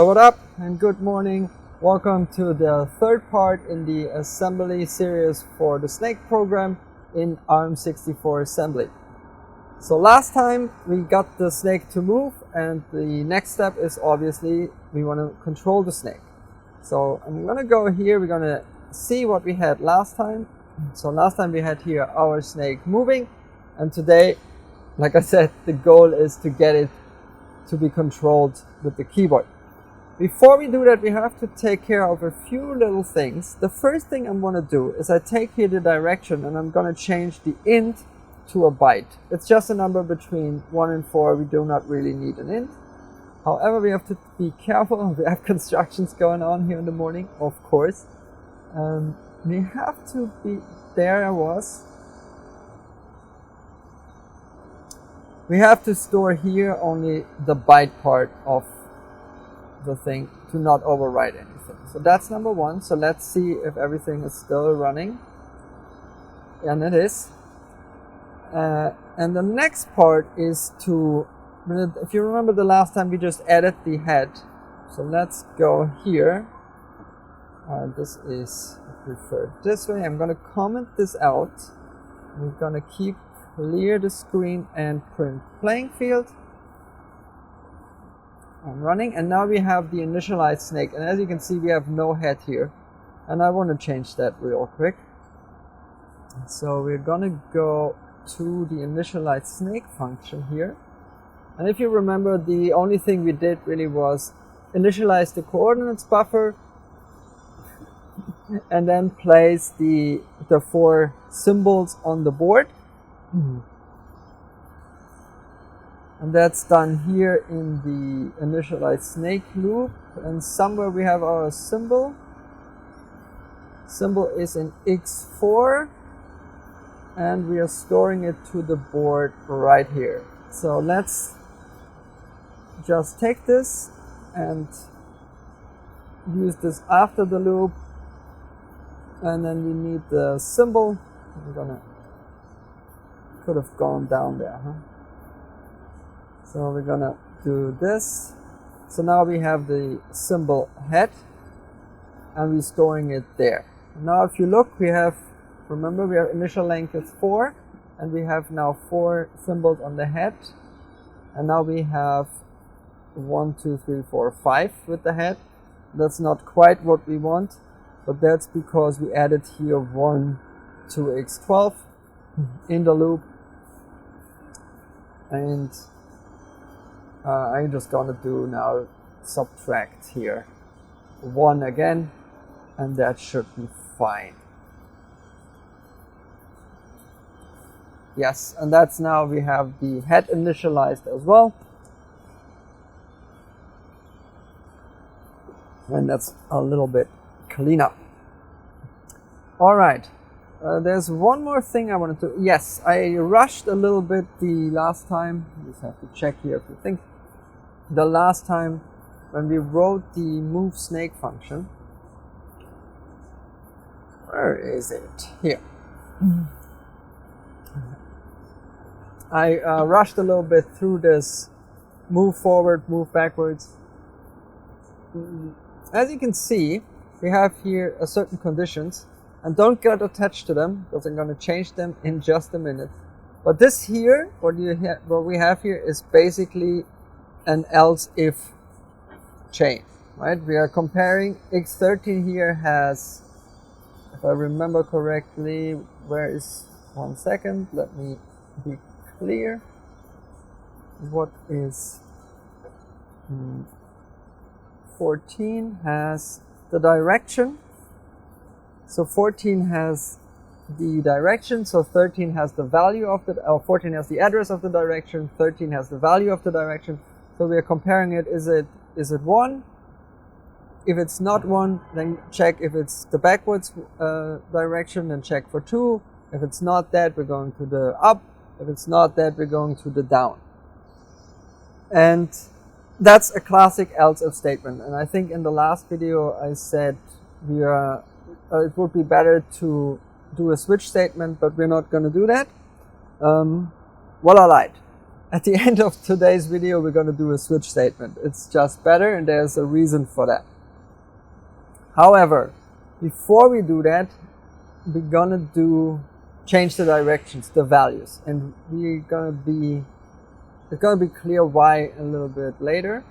What up and good morning. Welcome to the third part in the assembly series for the snake program in ARM64 assembly. So last time we got the snake to move, and the next step is obviously we want to control the snake. So I'm going to go here, we're going to see what we had last time. So last time we had here our snake moving, and today, like I said, the goal is to get it to be controlled with the keyboard. Before we do that, we have to take care of a few little things. The first thing I'm going to do is I take here the direction and I'm going to change the int to a byte. It's just a number between 1 and 4. We do not really need an int. However, we have to be careful. We have constructions going on here in the morning, of course. We have to be, there I was. We have to store here only the byte part of the thing to not overwrite anything. So that's number one. So let's see if everything is still running. And it is. And the next part is to, if you remember the last time we just added the head. So let's go here. This is preferred this way. I'm going to comment this out. I'm going to keep clear the screen and print playing field. I'm running, and now we have the initialized snake, and as you can see we have no head here, and I want to change that real quick. So we're gonna go to the initialized snake function here, and if you remember, the only thing we did really was initialize the coordinates buffer and then place the 4 symbols on the board. And that's done here in the initialized snake loop, and somewhere we have our symbol. Symbol is in x4, and we are storing it to the board right here. So let's just take this and use this after the loop, and then we need the symbol. Could have gone down there, huh? So we're gonna do this. So now we have the symbol head, and we're storing it there. Now if you look, we have, remember we have initial length is 4, and we have now 4 symbols on the head, and now we have 1, 2, 3, 4, 5 with the head. That's not quite what we want, but that's because we added here 1 to x12 in the loop, and I'm just gonna do now subtract here 1 again, and that should be fine. Yes, and that's now we have the head initialized as well, and that's a little bit cleaner. All right. There's one more thing I wanted to. Yes, I rushed a little bit the last time. Just have to check here if you think. The last time when we wrote the move snake function. Where is it? Here. I rushed a little bit through this move forward, move backwards. As you can see, we have here a certain conditions. And don't get attached to them, because I'm going to change them in just a minute. But this here, what we have here is basically an else if chain, right? We are comparing x13 here has, if I remember correctly, where is, 1 second, let me be clear. What is 14 has the direction. So 14 has the direction, so 13 has the value of the, 14 has the address of the direction, 13 has the value of the direction. So we are comparing it, is it 1? If it's not 1, then check if it's the backwards direction, and check for 2. If it's not that, we're going to the up. If it's not that, we're going to the down. And that's a classic else if statement. And I think in the last video I said we are it would be better to do a switch statement, but we're not going to do that. Well, I lied. at the end of today's video, we're going to do a switch statement. It's just better, and there's a reason for that. However, before we do that, we're going to change the directions, the values, and it's going to be clear why a little bit later.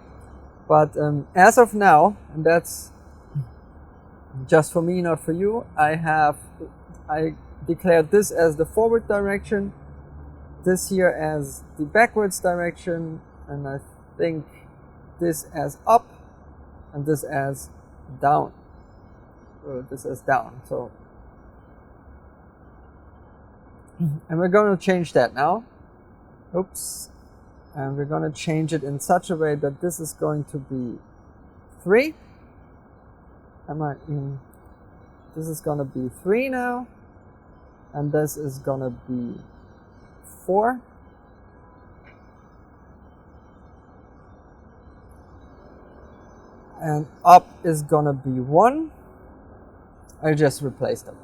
But as of now, and that's just for me, not for you, I declared this as the forward direction, this here as the backwards direction, and I think this as up, and this as down, or this as down. So, and we're going to change that now. Oops. And we're going to change it in such a way that this is going to be 3. This is going to be 3 now. And this is going to be 4. And up is going to be 1. I just replaced them.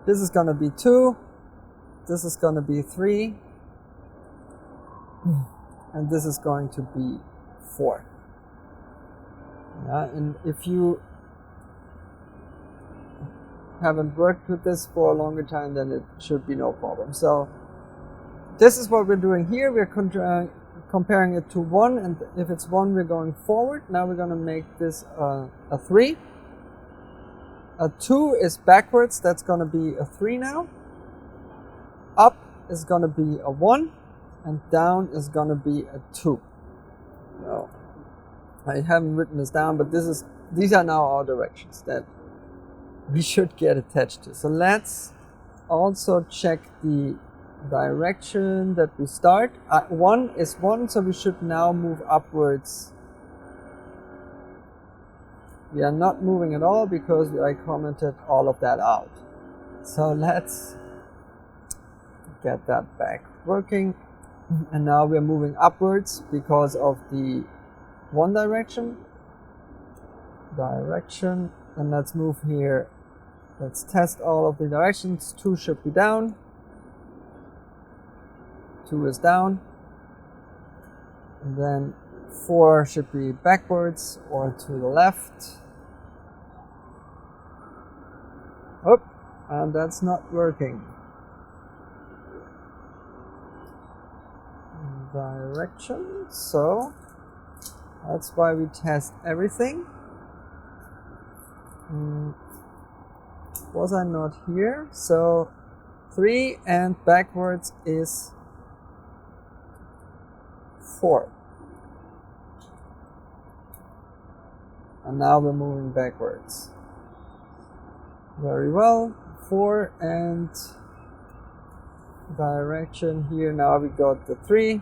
This is going to be 2. This is going to be 3. And this is going to be 4. And if you haven't worked with this for a longer time, then it should be no problem. So this is what we're doing here. We're comparing it to 1, and if it's 1, we're going forward. Now we're going to make this a 3. A 2 is backwards. That's going to be a 3 now. Up is going to be a 1. And down is going to be a 2. No, I haven't written this down, but these are now our directions that we should get attached to. So let's also check the direction that we start. 1 is 1, so we should now move upwards. We are not moving at all because I commented all of that out. So let's get that back working. And now we're moving upwards because of the 1 direction. And let's move here. Let's test all of the directions. 2 should be down. 2 is down. And then 4 should be backwards or to the left. Oh, and that's not working. Direction, so that's why we test everything. Was I not here? So 3 and backwards is 4. And now we're moving backwards. Very well. 4 and direction here. Now we got the 3.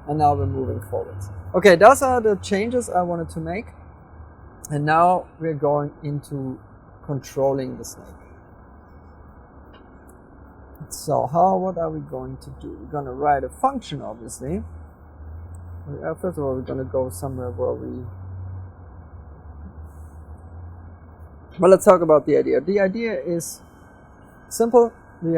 And now we're moving forwards. Okay, those are the changes I wanted to make. And now we're going into controlling the snake. So what are we going to do? We're going to write a function, obviously. First of all, we're going to go somewhere where well, let's talk about the idea. The idea is simple. We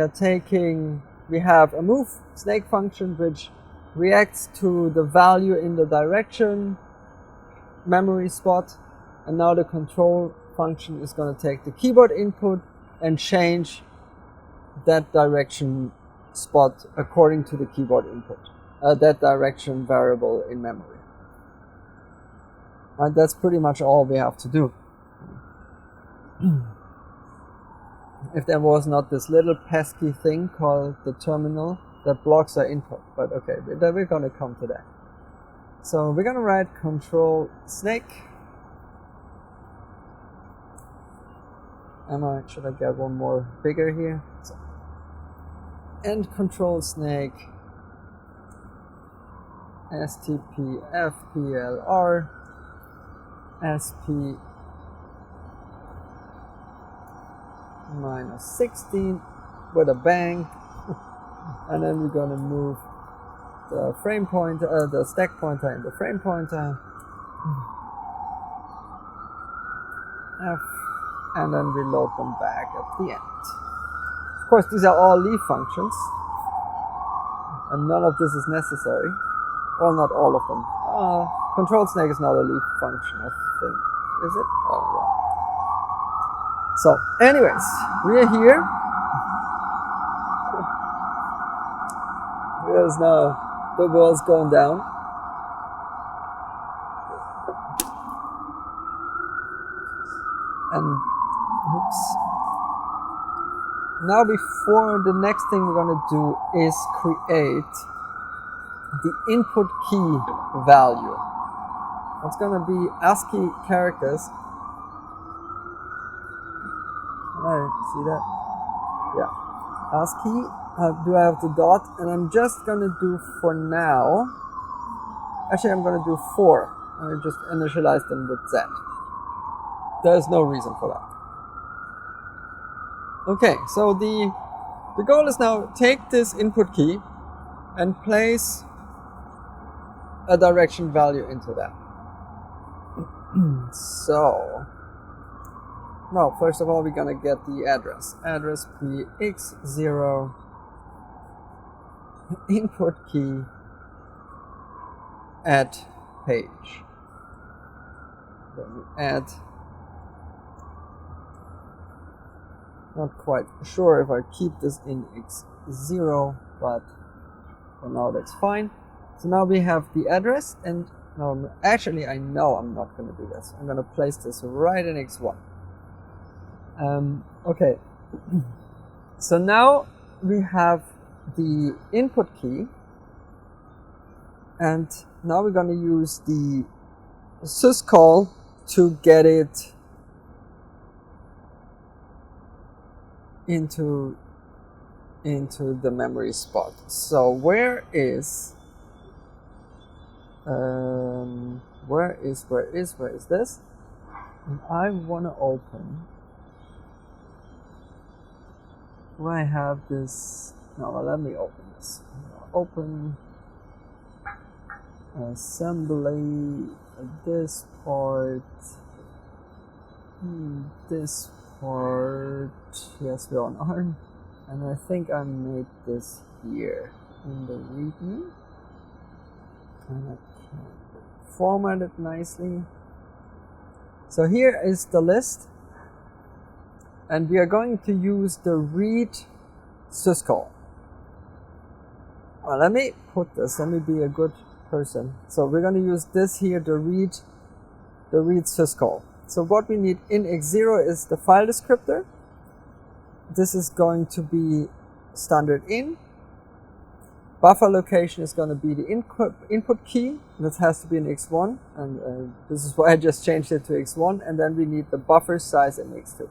have a move snake function which reacts to the value in the direction memory spot, and now the control function is going to take the keyboard input and change that direction spot according to the keyboard input, that direction variable in memory. Right, that's pretty much all we have to do. If there was not this little pesky thing called the terminal that blocks our input, but okay, we're going to come to that. So we're going to write control snake. Should I get one more bigger here? So, and control snake stpfplr sp -16 with a bang. And then we're going to move the frame pointer, the stack pointer and the frame pointer. F, and then we load them back at the end. Of course, these are all leave functions. and none of this is necessary. Well, not all of them. Control snake is not a leave function, I think. Is it? Oh, yeah. So, anyways, we are here. Here's now the world's going down. And, oops. Now before the next thing we're going to do is create the input key value. It's going to be ASCII characters. See that? Yeah. ASCII. Do I have the dot? And I'm just going to do for now. Actually, I'm going to do 4. I just initialize them with Z. There's no reason for that. Okay, so the goal is now take this input key and place a direction value into that. So, well, first of all, we're gonna get the address. Address be x0 input key at page. Then we add. Not quite sure if I keep this in x0, but for now that's fine. So now we have the address, and no, actually I know I'm not going to do this. I'm going to place this right in x1. Okay, so now we have the input key, and now we're going to use the syscall to get it into the memory spot. So where is this? And I want to open. Do I have this? No, let me open this. Open assembly. This part. This part. Yes, we're on ARM. And I think I made this here in the README. And I can format it nicely. So here is the list. And we are going to use the read syscall. Well, let me put this. Let me be a good person. So we're going to use this here, the read syscall. So what we need in x0 is the file descriptor. This is going to be standard in. Buffer location is going to be the input key. That has to be in x1, and this is why I just changed it to x1. And then we need the buffer size in x2.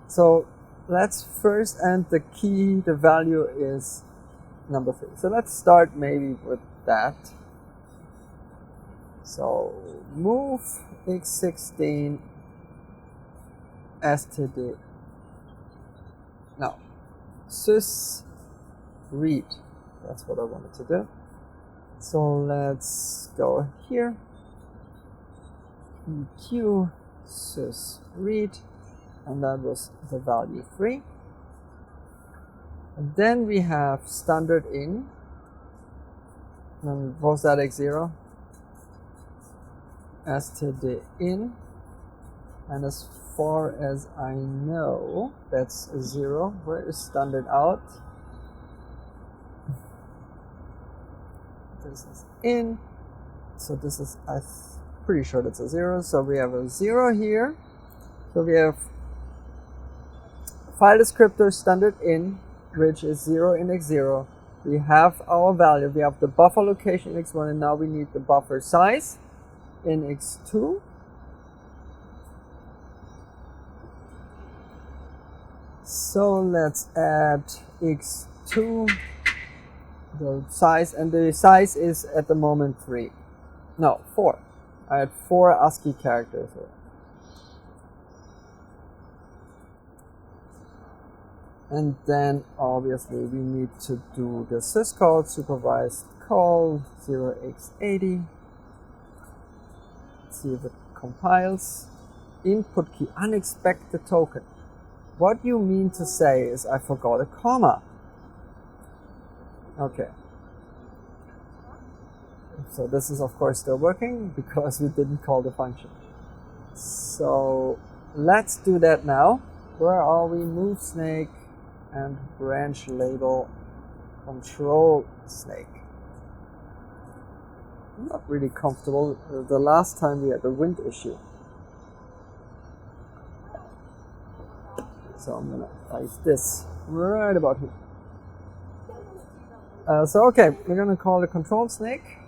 So let's first, and the key, the value is number 3. So let's start maybe with that. So move x16 std. Now, sys read. That's what I wanted to do. So let's go here. EQ sys read, and that was the value 3. And then we have standard in. And what was that x0? Std in. And as far as I know, that's a 0. Where is standard out? This is in. So this is, I'm pretty sure that's a 0. So we have a 0 here. So we have file descriptor standard in, which is 0 in x0. We have our value. We have the buffer location in x1, and now we need the buffer size in x2. So let's add x2, the size, and the size is at the moment 3. No, 4. I had 4 ASCII characters here. And then obviously we need to do the syscall, supervised call 0x80. Let's see if it compiles. Input key, unexpected token. What you mean to say is I forgot a comma. Okay. So this is of course still working because we didn't call the function. So let's do that now. Where are we? Move snake and branch label control snake. I'm not really comfortable. The last time we had a wind issue. So I'm gonna place this right about here. So okay, we're gonna call the control snake.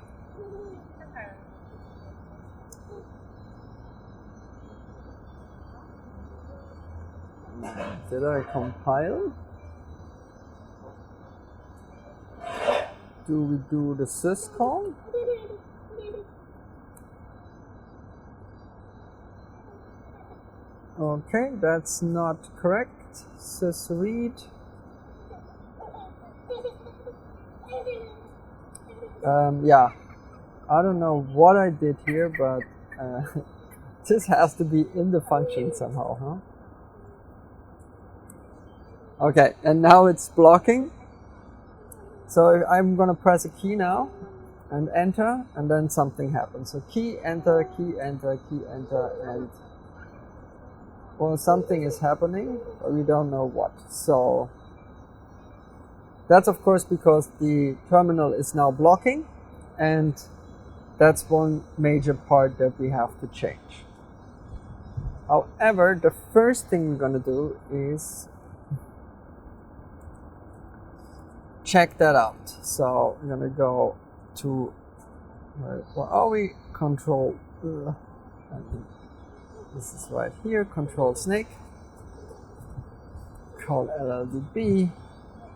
Did I compile? Do we do the syscall? Okay, that's not correct. Sysread. Yeah, I don't know what I did here, but this has to be in the function somehow, huh? Okay, and now it's blocking. So I'm gonna press a key now and enter, and then something happens. So key, enter, key, enter, key, enter, and well, something is happening, but we don't know what. So that's of course because the terminal is now blocking, and that's one major part that we have to change. However, the first thing we're gonna do is check that out. So I'm gonna go to where are we? Control. This is right here. Control snake. Call LLDB.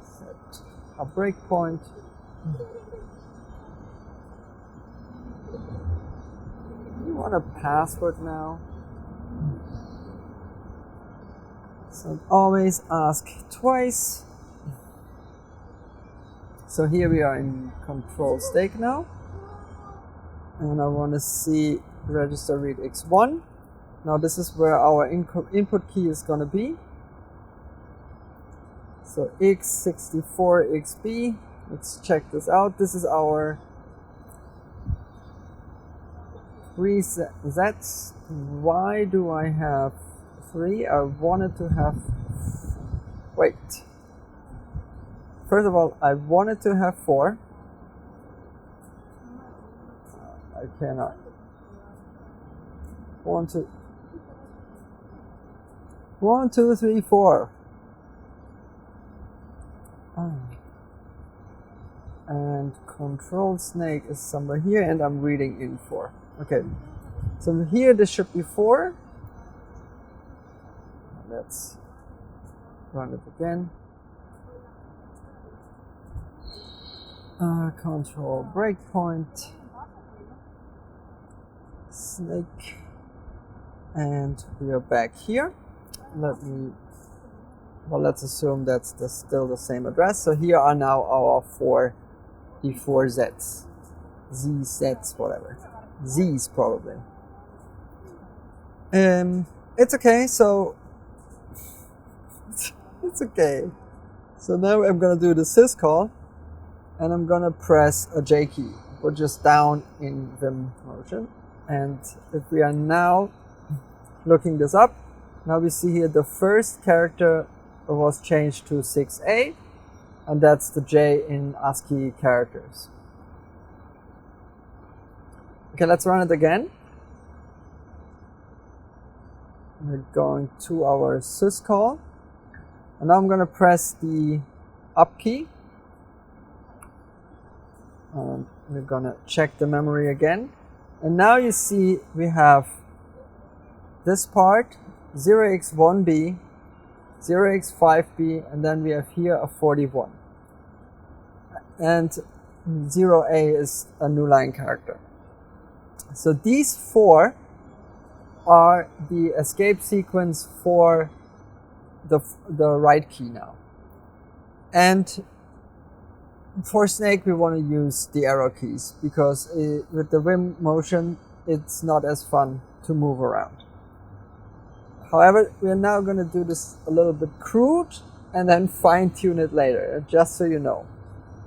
Set a breakpoint. You want a password now? So always ask twice. So here we are in control snake now, and I want to see register read x1. Now this is where our input key is going to be. So x64 xb. Let's check this out. This is our 3 Zs. Why do I have 3? I wanted to have. Wait. First of all, I wanted to have 4. I cannot. 1, 2, 3, 4. And control snake is somewhere here, and I'm reading in 4. Okay. So here this should be 4. Let's run it again. Control breakpoint snake, and we are back here. Let's assume that's still the same address. So here are now our 4 Zs, ZZs, whatever, Z's probably. It's okay. So it's okay. So now I'm gonna do the syscall. And I'm gonna press a J key, which is down in Vim motion. And if we are now looking this up, now we see here the first character was changed to 6A, and that's the J in ASCII characters. Okay, let's run it again. We're going to our syscall, and now I'm gonna press the up key. And we're gonna check the memory again, and now you see we have this part 0x1b, 0x5b, and then we have here a 41, and 0a is a new line character. So these 4 are the escape sequence for the right key now, and for snake we want to use the arrow keys because with the Vim motion it's not as fun to move around. However, we are now going to do this a little bit crude and then fine-tune it later, just so you know.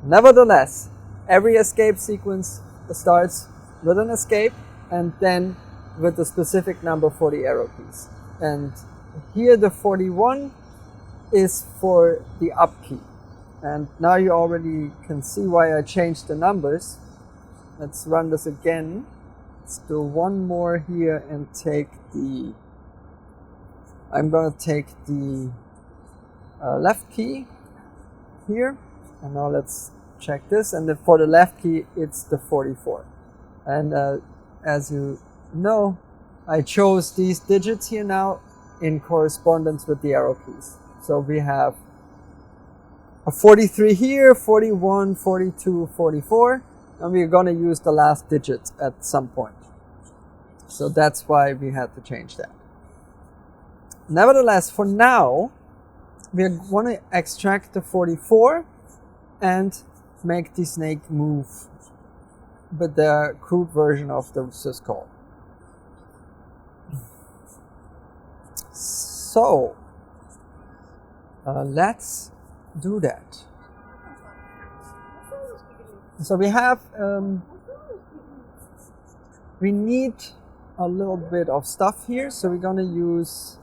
Nevertheless, every escape sequence starts with an escape and then with the specific number for the arrow keys. And here the 41 is for the up key. And now you already can see why I changed the numbers. Let's run this again. Let's do one more here and take the, I'm going to take the left key here. And now let's check this. And for the left key, it's the 44. And as you know, I chose these digits here now in correspondence with the arrow keys. So we have a 43 here, 41, 42, 44, and we're going to use the last digit at some point. So that's why we had to change that. Nevertheless, for now, we're going to extract the 44 and make the snake move with the crude version of the syscall. So let's do that. So we have, we need a little bit of stuff here. So we're going to use,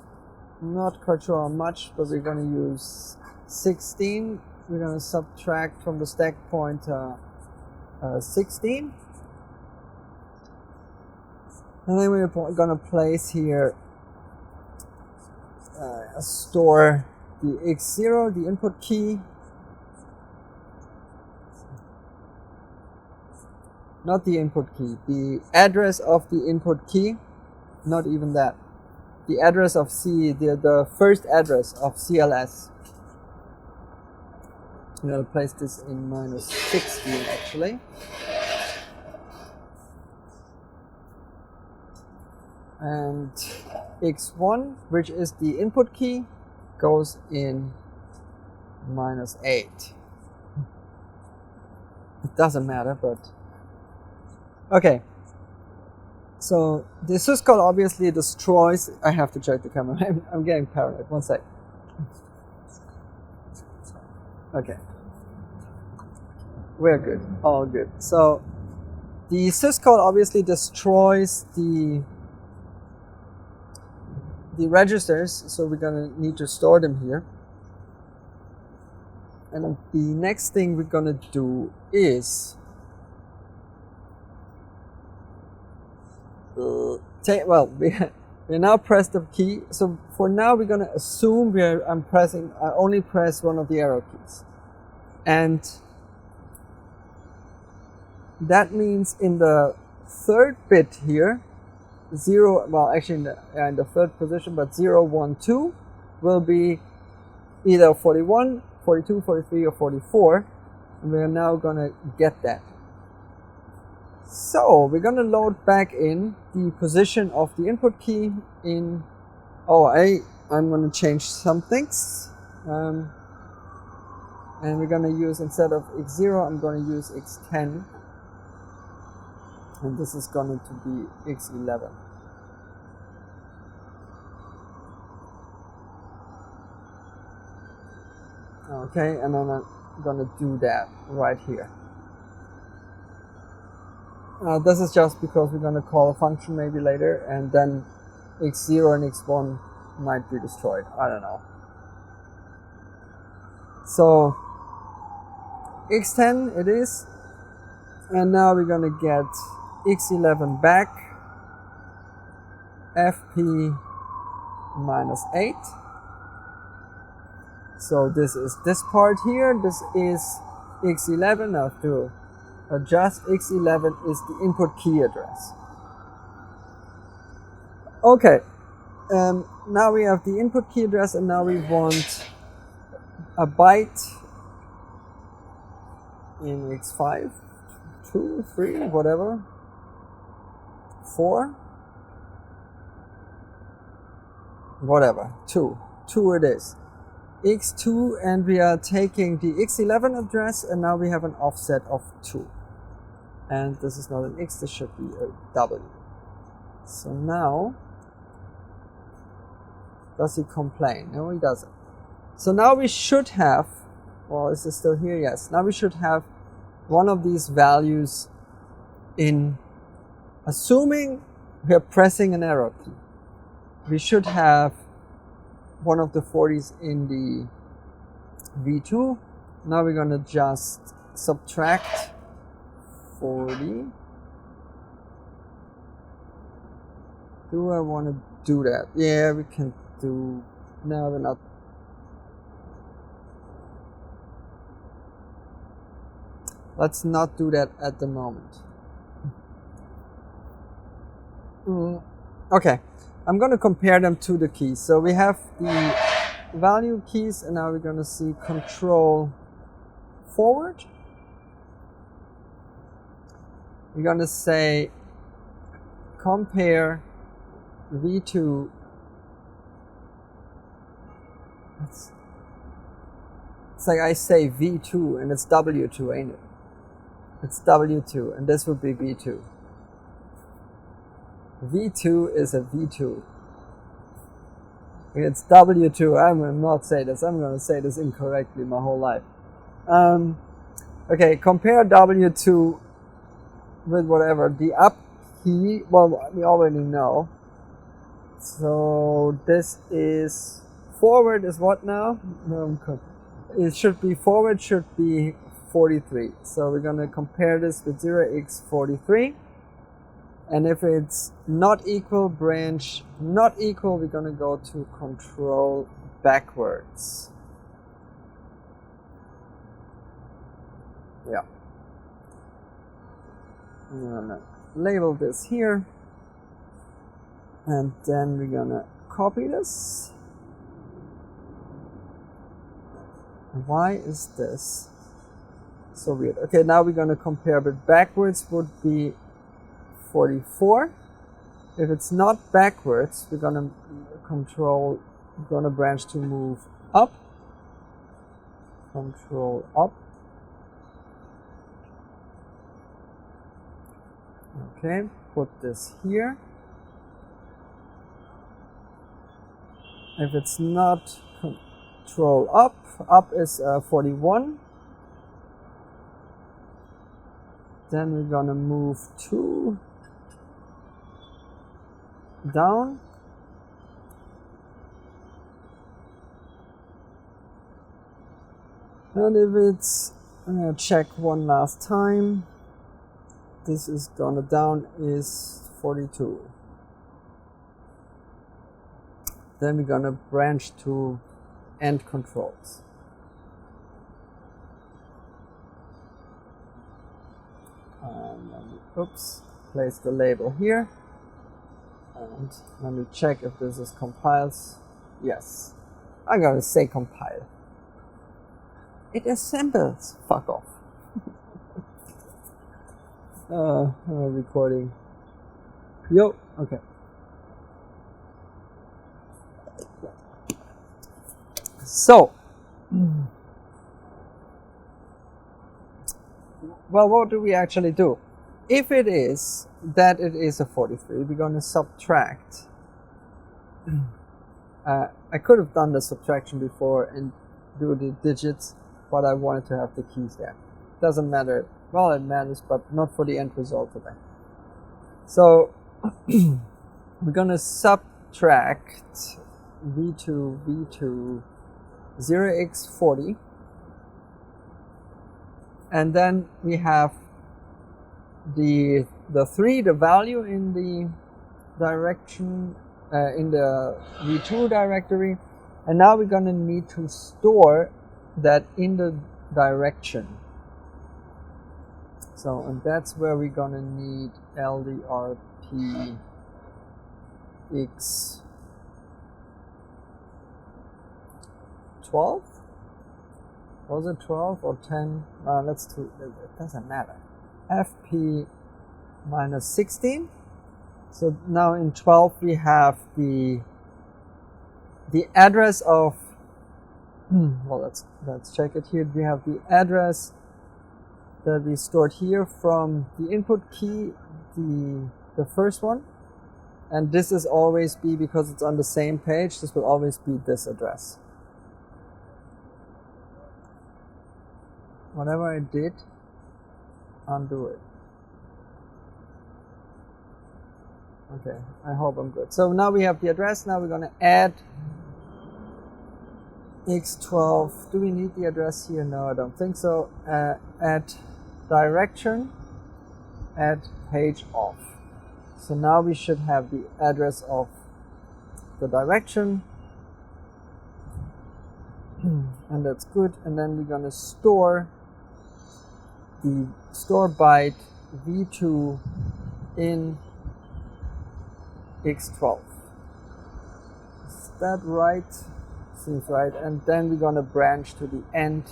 not quite sure how much, but we're going to use 16. We're going to subtract from the stack pointer 16. And then we're going to place here, store the x0, the input key. Not the input key, the address of the input key, not even that. The address of C, the first address of CLS. I'm going to place this in -16 actually. And x1, which is the input key, goes in -8. It doesn't matter, but okay. So the syscall obviously destroys. I have to check the camera. I'm getting paranoid. One sec. Okay. We're good. All good. So the syscall obviously destroys the registers, so we're gonna need to store them here. And the next thing we're gonna do is we now press the key. So for now we're gonna assume I only press one of the arrow keys, and that means in the third bit here, 0, well actually in the third position, but 0, 1, 2 will be either 41, 42, 43 or 44, and we're now gonna get that. So we're gonna load back in the position of the input key in, I'm gonna change some things, and we're gonna use, instead of x0, I'm gonna use x10. And this is going to be x11. Okay, and then I'm going to do that right here. This is just because we're going to call a function maybe later, and then x0 and x1 might be destroyed. I don't know. So x10 it is, and now we're going to get x11 back, fp -8. So this is this part here. This is x11. I have to adjust. x11 is the input key address. Okay, now we have the input key address, and now we want a byte in x5, 2, 3, whatever. 4, whatever, 2 it is, x2, and we are taking the x11 address, and now we have an offset of 2, and this is not an x, this should be a w. So now, does he complain? No, he doesn't. So now we should have, well, is it still here? Yes, now we should have one of these values assuming we are pressing an arrow key, we should have one of the 40s in the V2. Now we're going to just subtract 40. Do I want to do that? Yeah, we can do. No, we're not. Let's not do that at the moment. Okay, I'm going to compare them to the keys. So we have the value keys, and now we're going to see control forward. We're going to say compare V2. It's like I say V2 and it's W2, ain't it? It's W2 and this would be V2. V2 is a V2. It's W2. I'm going to not say this. I'm going to say this incorrectly my whole life. Okay, compare W2 with whatever. The up key, well, we already know. So this is forward is what now? No, it should be forward, should be 43. So we're going to compare this with 0x43. And if it's not equal, branch not equal, we're going to go to control backwards. Yeah. I'm going to label this here. And then we're going to copy this. Why is this so weird? Okay, now we're going to compare, but backwards would be 44. If it's not backwards, we're going to branch to move up. Control up. Okay, put this here. If it's not control up, up is 41. Then we're gonna move 2 down. And if it's, I'm gonna check one last time. This is gonna down is 42. Then we're gonna branch to end controls. And let me, oops, place the label here. And let me check if this is compiles. Yes, I'm gonna say compile. It assembles. Fuck off. Recording. Yo, okay. So, well, what do we actually do? If it is that it is a 43, we're going to subtract. I could have done the subtraction before and do the digits, but I wanted to have the keys there. Doesn't matter. Well, it matters, but not for the end result today. So, we're going to subtract V2, 0x40, and then we have the 3, the value in the direction in the V2 directory, and now we're going to need to store that in the direction. So, and that's where we're going to need ldrp x 12? Was it 12 or 10? Let's do it, doesn't matter. fp minus 16. So now in 12 we have the address of, well, let's check it here. We have the address that we stored here from the input key, the first one, and this is always be, because it's on the same page, this will always be this address. Whatever I did, undo it. Okay, I hope I'm good. So now we have the address. Now we're going to add x12. Do we need the address here? No, I don't think so. Add direction, add page off. So now we should have the address of the direction. And that's good. And then we're going to store the store byte v2 in x12. Is that right? Seems right. And then we're going to branch to the end,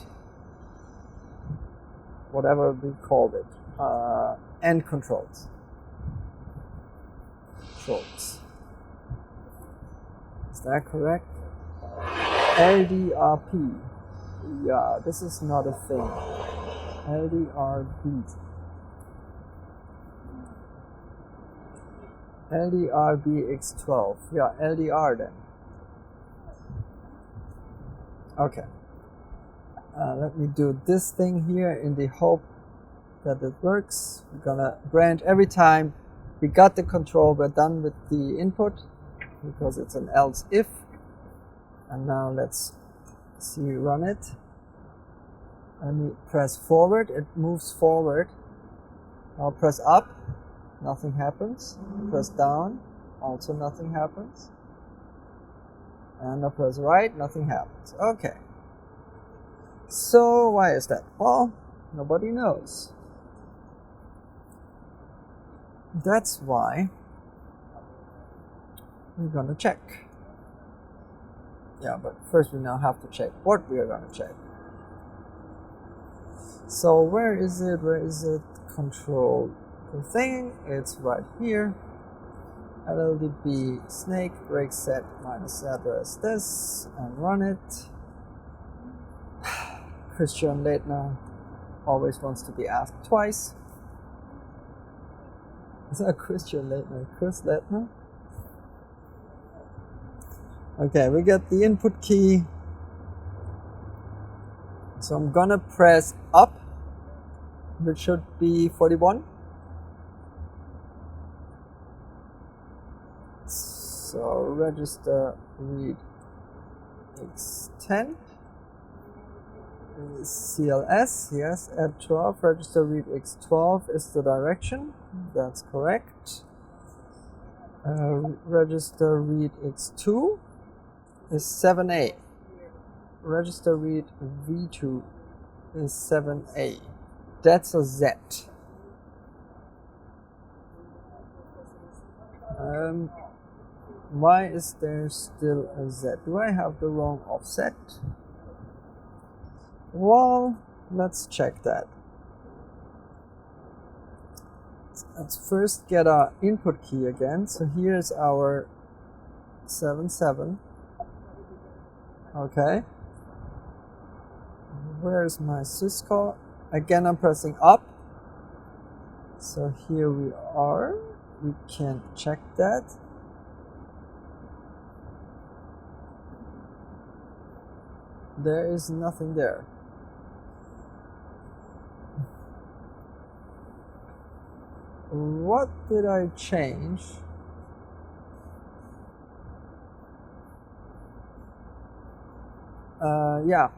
whatever we called it, end controls. Is that correct? LDRP. Yeah, this is not a thing. LDRB. LDRBX12. Yeah, LDR then. Okay. Let me do this thing here in the hope that it works. We're gonna branch every time we got the control, we're done with the input because it's an else if. And now let's see, run it. Let me press forward, it moves forward. I'll press up, nothing happens. Press down, also nothing happens. And I'll press right, nothing happens. Okay. So why is that? Well, nobody knows. That's why we're gonna check. Yeah, but first we now have to check what we are gonna check. So where is it? Where is it? Control the thing. It's right here. LLDB snake break set minus address this and run it. Christian Leitner always wants to be asked twice. Is that Christian Leitner? Chris Leitner? Okay, we got the input key. So I'm gonna press up, which should be 41. So register read x10 is CLS, yes, add 12, register read x12 is the direction, that's correct. Register read x2 is 7A. Register read v2 is 7A. That's a Z. Why is there still a Z? Do I have the wrong offset? Well, let's check that. Let's first get our input key again. So here's our 77. Okay. Where's my syscall? Again, I'm pressing up. So here we are. We can check that. There is nothing there. What did I change? Yeah,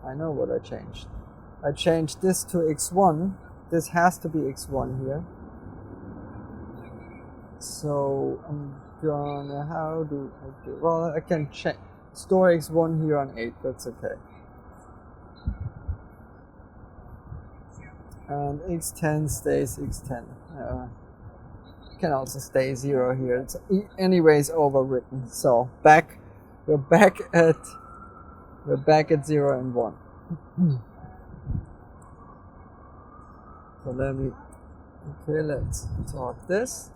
I know what I changed. I changed this to x1. This has to be x1 here. So I'm gonna, how do I do? Well, I can store x1 here on 8, that's okay. And x10 stays x10. Can also stay 0 here. It's anyways overwritten. So we're back at 0 and 1. So let's talk this,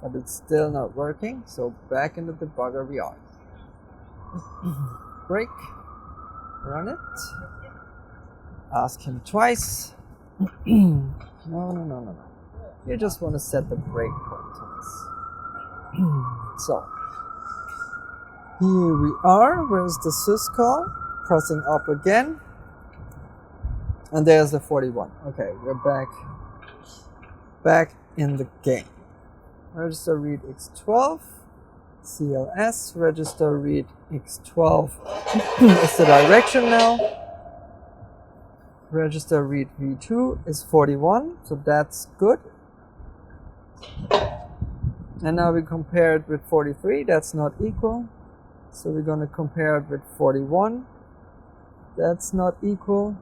but it's still not working. So back into the debugger we are. Break, run it, ask him twice. No. You just want to set the breakpoint to this. So here we are. Where's the syscall? Pressing up again, and there's the 41. Okay, we're back in the game. register read x12, CLS, register read x12 is the direction now. Register read v2 is 41, so that's good. And now we compare it with 43, that's not equal. So we're going to compare it with 41, that's not equal.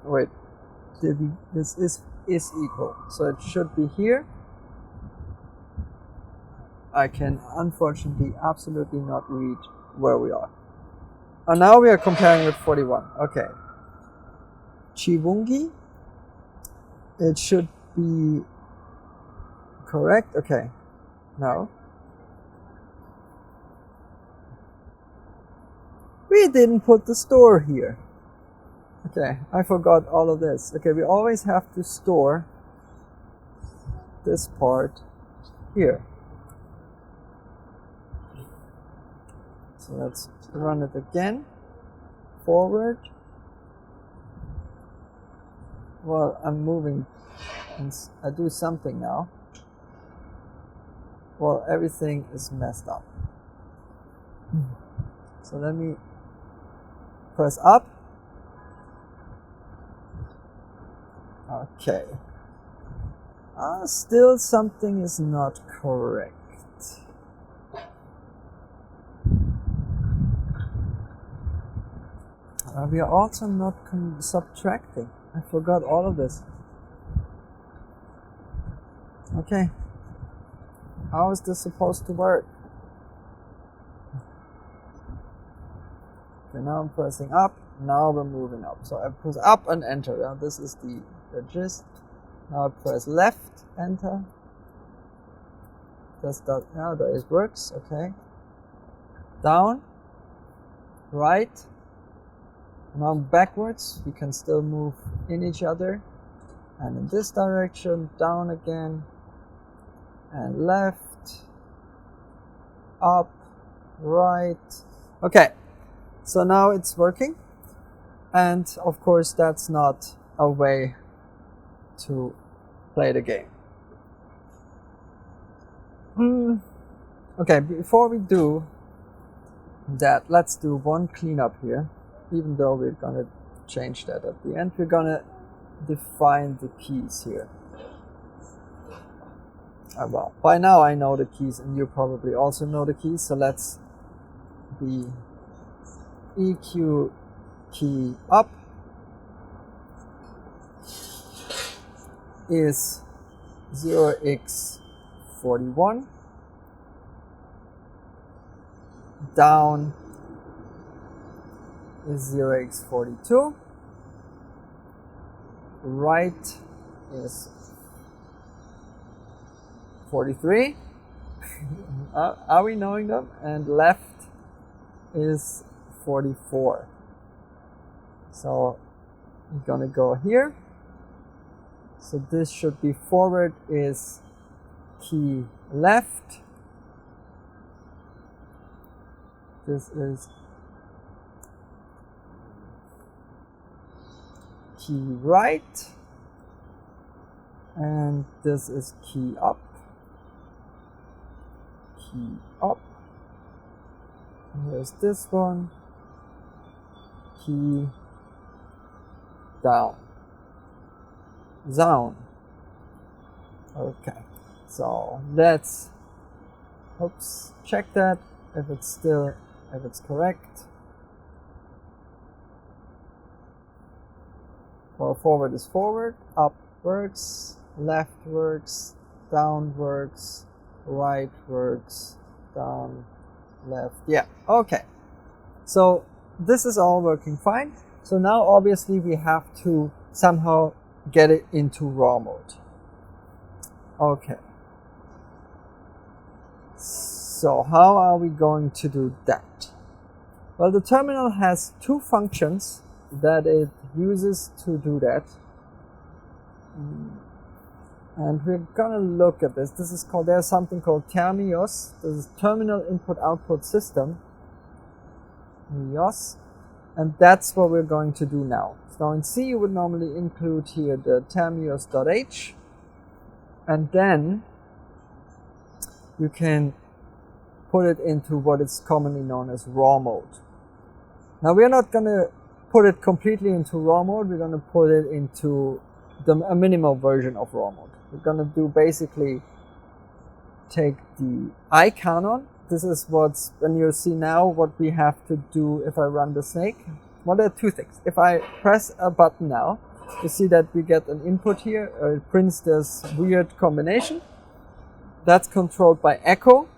Wait, this is equal, so it should be here. I can unfortunately absolutely not read where we are. And now we are comparing with 41. Okay. Chibungi. It should be correct. Okay. No. We didn't put the store here. Okay, I forgot all of this. Okay, we always have to store this part here. So let's run it again. Forward. Well, I'm moving and I do something now. Well, everything is messed up. So let me press up. Okay. Still something is not correct. We are also not subtracting. I forgot all of this. Okay. How is this supposed to work? Okay, now I'm pressing up. Now we're moving up. So I press up and enter. Now this is the gist. Now I press left, enter. That's that. Now there it works. Okay. Down. Right. Now backwards. We can still move in each other. And in this direction, down again. And left. Up. Right. Okay. So now it's working. And of course, that's not a way to play the game. Okay, before we do that, let's do one cleanup here. Even though we're gonna change that at the end, we're gonna define the keys here. Well, by now I know the keys and you probably also know the keys, so let's the EQ key up is 0x41, down is 0x42, right is 43. Are we knowing them? And left is 44. So I'm gonna go here. So this should be forward is key left. This is key right. And this is key up. Key up. And here's this one. Key down. Down. Okay. So let's check that if it's correct. Well, forward is forward, up works, left works, down works, right works, down, left. Yeah, okay. So this is all working fine. So now obviously we have to somehow get it into raw mode. Okay. So how are we going to do that? Well, the terminal has two functions that it uses to do that. And we're gonna look at this. There's something called termios. This is terminal input output system. Mios. And that's what we're going to do now. So in C you would normally include here the termios.h. and then you can put it into what is commonly known as raw mode. Now we're not going to put it completely into raw mode, we're going to put it into a minimal version of raw mode. We're going to do basically take the ICANON. This is what's, when you see now what we have to do if I run the snake. Well, there are two things. If I press a button now, you see that we get an input here, it prints this weird combination. That's controlled by echo,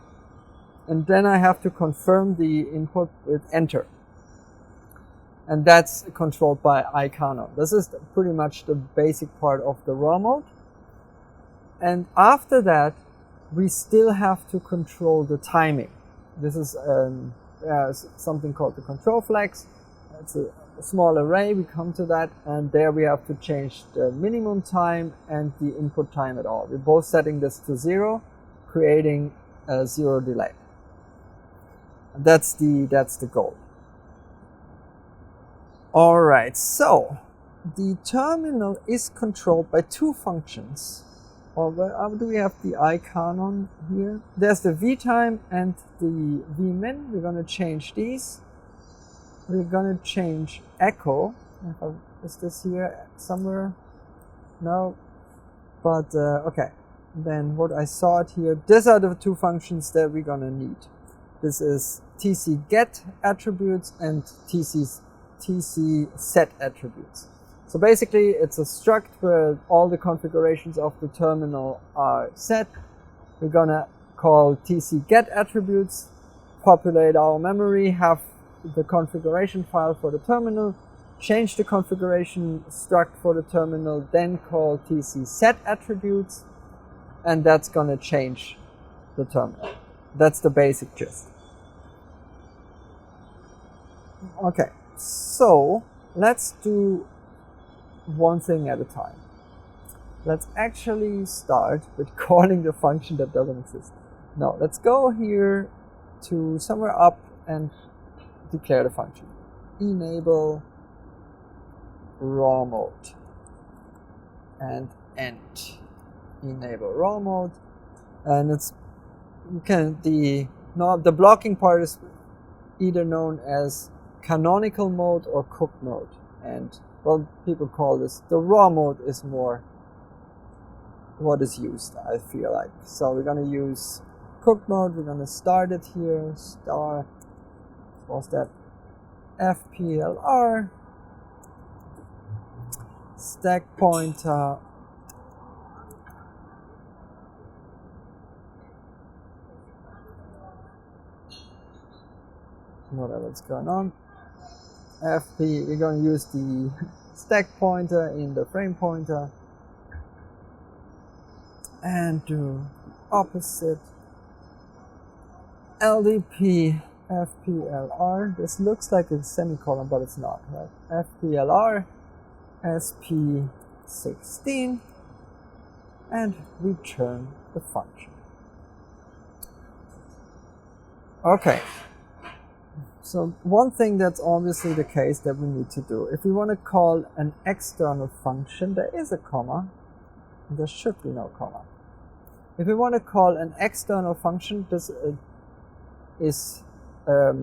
and then I have to confirm the input with enter. And that's controlled by ICANON. This is pretty much the basic part of the raw mode. And after that, we still have to control the timing. This is something called the control flags. It's a small array, we come to that, and there we have to change the minimum time and the input time at all. We're both setting this to 0, creating a 0 delay. That's the goal. Alright, so the terminal is controlled by two functions. Do we have the ICANON here? There's the VTIME and the VMIN. We're going to change these. We're going to change echo. Is this here somewhere? No. But okay. Then what I saw it here. These are the two functions that we're going to need. This is TC get attributes and TC set attributes. So basically it's a struct where all the configurations of the terminal are set. We're gonna call TC get attributes, populate our memory, have the configuration file for the terminal, change the configuration struct for the terminal, then call TC set attributes, and that's gonna change the terminal. That's the basic gist. Okay, so let's do one thing at a time. Let's actually start with calling the function that doesn't exist. No, let's go here to somewhere up and declare the function. Enable raw mode and end. Enable raw mode, and it's the blocking part is either known as canonical mode or cook mode, and well, people call this, the raw mode is more what is used, I feel like. So we're going to use cook mode. We're going to start it here. Start, what's that? FPLR. Stack pointer. Whatever's going on. FP, we're going to use the stack pointer in the frame pointer and do the opposite. LDP FPLR. This looks like a semicolon, but it's not, right? FPLR SP16 and return the function. Okay. So one thing that's obviously the case that we need to do, if we want to call an external function, there is a comma, and there should be no comma. If we want to call an external function, this is a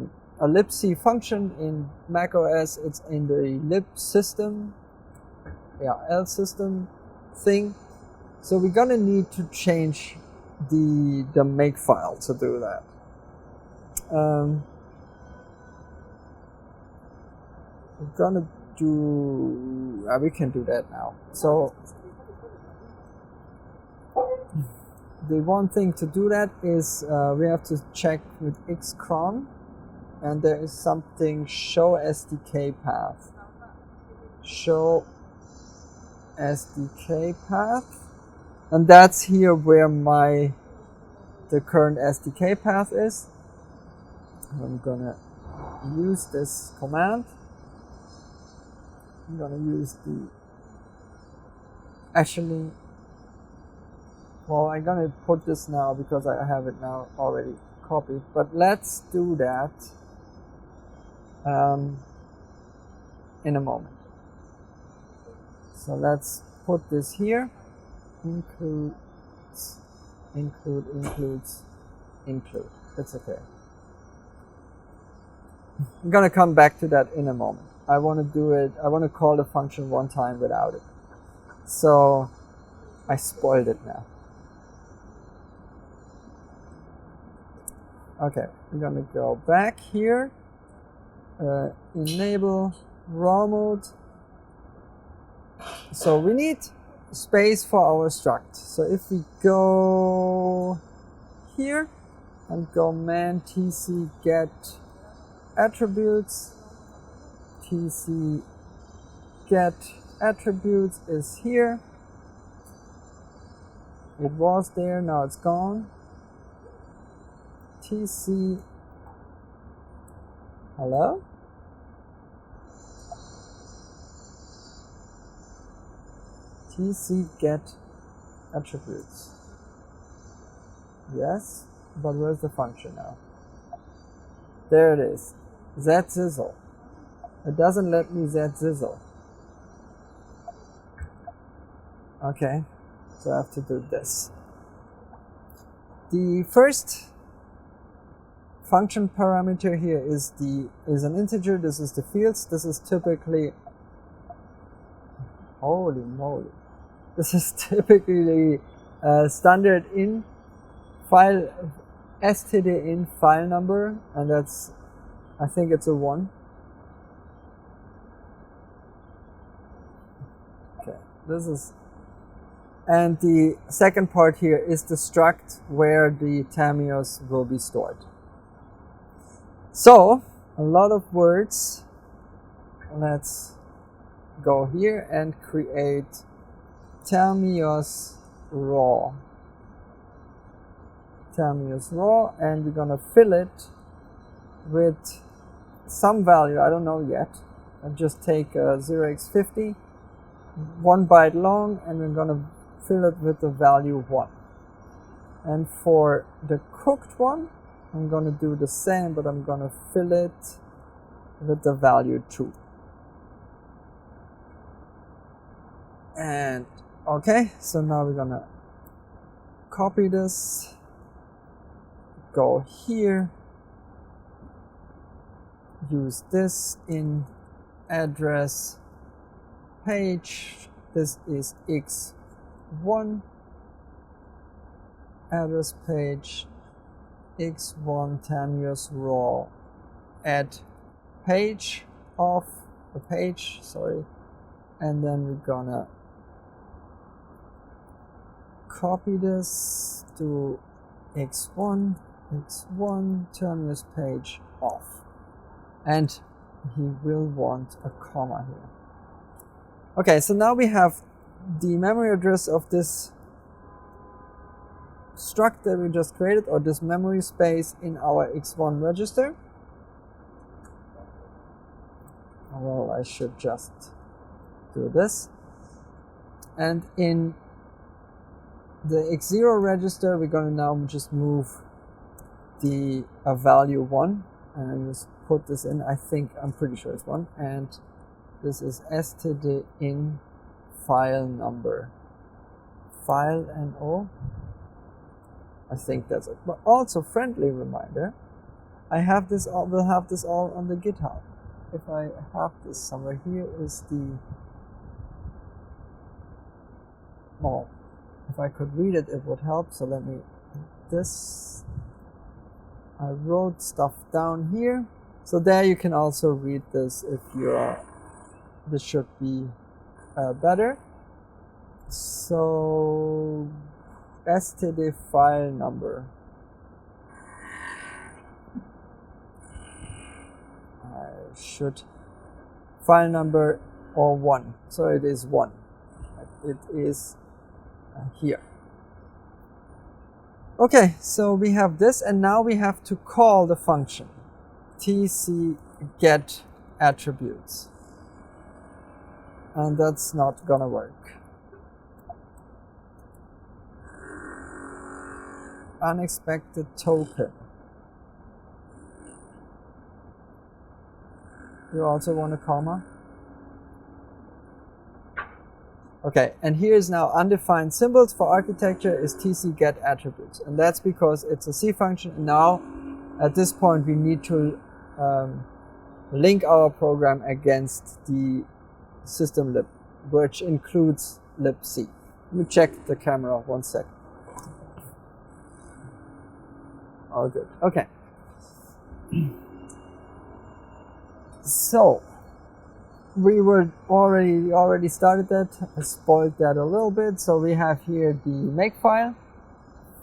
libc function in macOS. It's in the lib system, L system thing. So we're gonna need to change the Makefile to do that. We're gonna do, we can do that now. So the one thing to do that is we have to check with xcrun, and there is something show SDK path. Show SDK path, and that's here where the current SDK path is. I'm gonna use this command. I'm gonna use I'm gonna put this now because I have it now already copied, but let's do that in a moment. So let's put this here, include includes. Includes. It's okay. I'm gonna come back to that in a moment. I want to call the function one time without it. So I spoiled it now. Okay, we're gonna go back here, enable raw mode. So we need space for our struct. So if we go here and go man tc get attributes, tc get attributes is here. It was there, now it's gone. tc, hello? tc get attributes. Yes, but where's the function now? There it is. Zsizzle. It doesn't let me Zsizzle. Okay, so I have to do this. The first function parameter here is an integer. This is the fields. This is typically, holy moly, this is typically standard in file std in file number, and that's, I think it's a 1. Okay, this is, and the second part here is the struct where the tamios will be stored. So a lot of words. Let's go here and create tamios raw. Tamios raw, and we're gonna fill it with some value, I don't know yet. I'll just take 0x50, 1 byte long, and we're gonna fill it with the value 1. And for the cooked one, I'm gonna do the same, but I'm gonna fill it with the value 2. And okay, so now we're gonna copy this, go here, use this in address page. This is x1 address page, x1 tamios raw add page of the page, sorry, and then we're gonna copy this to x1 tamios page off, and he will want a comma here. Okay, so now we have the memory address of this struct that we just created, or this memory space in our x1 register. Well, I should just do this. And in the x0 register, we're going to now just move the value 1, and I just put this in. I'm pretty sure it's 1, and this is std in file number, file no. I think that's it. But also, friendly reminder, I have this all, will have this all on the GitHub. If I have this somewhere, here is the, oh, if I could read it, it would help. So let me, this, I wrote stuff down here. So there you can also read this if you're, this should be better. So std file number. I should, file number or 1. So it is 1. It is here. Okay, so we have this, and now we have to call the function tc get attributes, and that's not gonna work. Unexpected token. You also want a comma? Okay, and here's now undefined symbols for architecture is tcGetAttributes, and that's because it's a C function. And now, at this point, we need to link our program against the system lib, which includes libc. Let me check the camera 1 second. All good. Okay. So we already started that. I spoiled that a little bit. So we have here the Makefile,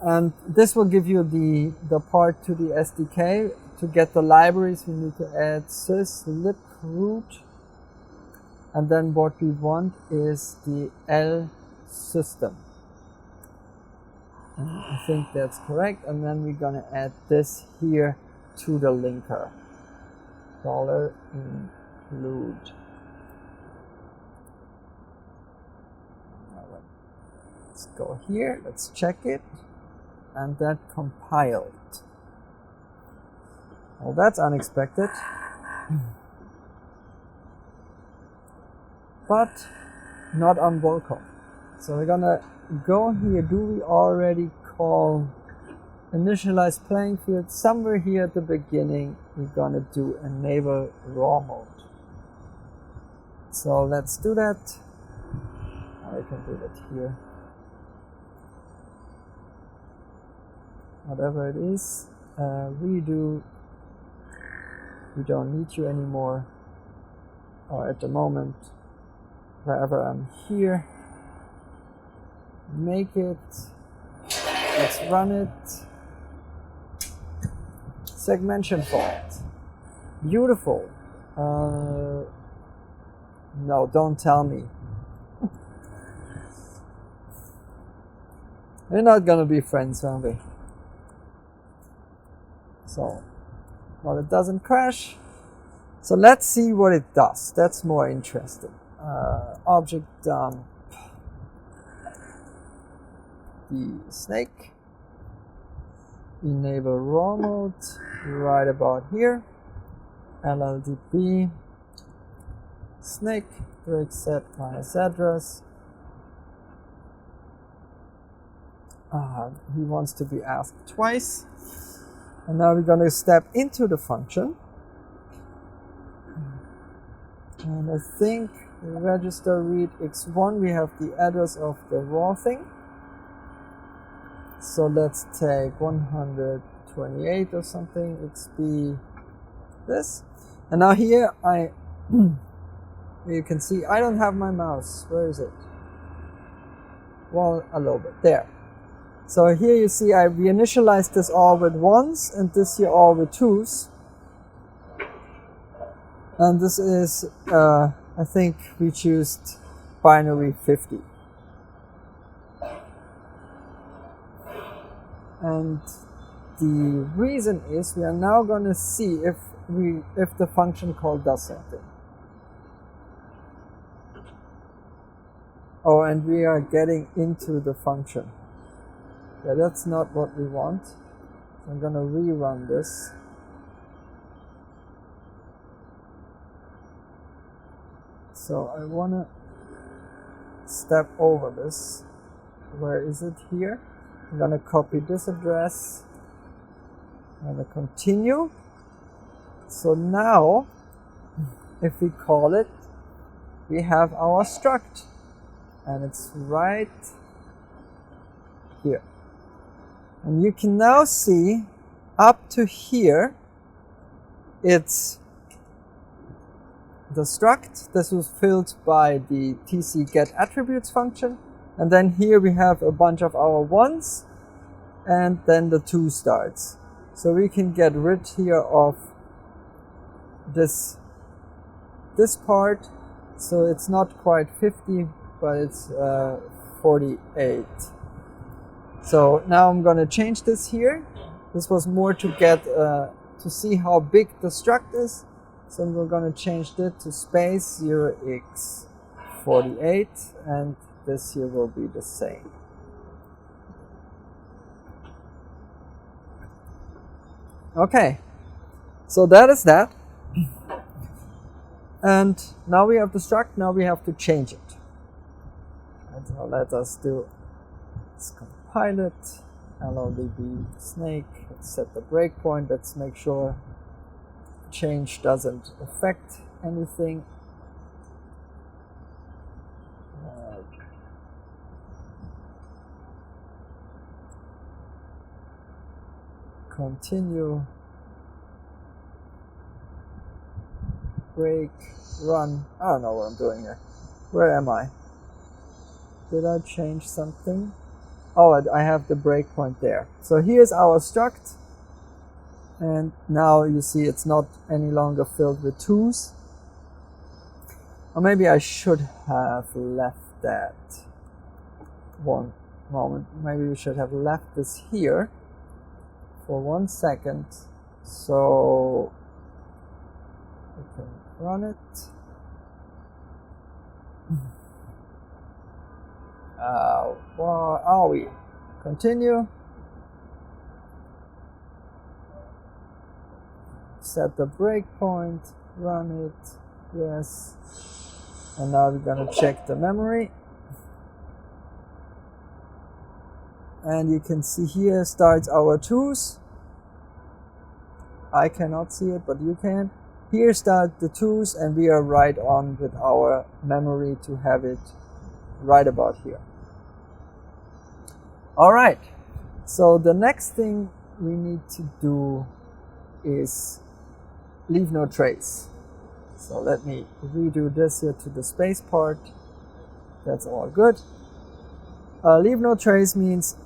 and this will give you the part to the SDK. To get the libraries, we need to add syslibroot, and then what we want is the L system. I think that's correct, and then we're gonna add this here to the linker. $include. Let's go here, let's check it, and that compiled. Well, that's unexpected. But not on Volcom. So we're gonna go here. Do we already call initialize playing field? Somewhere here at the beginning, we're gonna do enable raw mode. So let's do that. I can do that here. Whatever it is, redo. We don't need you anymore. Or at the moment, wherever I'm here, make it. Let's run it. Segmentation fault. Beautiful. No, don't tell me. We're not gonna be friends, are we? So, well, it doesn't crash. So let's see what it does. That's more interesting. Object dump the snake. Enable raw mode right about here. LLDB snake break set minus address. He wants to be asked twice. And now we're going to step into the function. And I think register read x1, we have the address of the raw thing. So let's take 128 or something, xb this. And now here you can see I don't have my mouse. Where is it? Well, a little bit. There. So here you see we initialized this all with 1s and this here all with 2s. And this is, I think we choose binary 50. And the reason is we are now going to see if the function call does something. Oh, and we are getting into the function. Yeah, that's not what we want. So I'm going to rerun this. So I want to step over this. Where is it here? I'm going to copy this address. I'm going to continue. So now, if we call it, we have our struct. And it's right here. And you can now see up to here, it's the struct. This was filled by the tcGetAttributes function. And then here we have a bunch of our 1s, and then the 2 starts. So we can get rid here of this part. So it's not quite 50, but it's 48. So now I'm going to change this here. This was more to get to see how big the struct is. So we're going to change it to space 0x48, and this here will be the same. Okay, so that is that. And now we have the struct, now we have to change it. So let us do, let's compile it, LLDB snake, let's set the breakpoint, let's make sure change doesn't affect anything. Continue, break, run. I don't know what I'm doing here. Where am I? Did I change something? Oh, I have the breakpoint there. So here's our struct. And now you see it's not any longer filled with 2's. Or maybe I should have left that. One moment. Maybe we should have left this here for 1 second. So we can run it. Where are we? Continue. Set the breakpoint, run it, yes. And now we're gonna check the memory. And you can see here starts our 2's. I cannot see it, but you can. Here start the 2's, and we are right on with our memory to have it right about here. All right, so the next thing we need to do is leave no trace. So let me redo this here to the space part. That's all good. Leave no trace means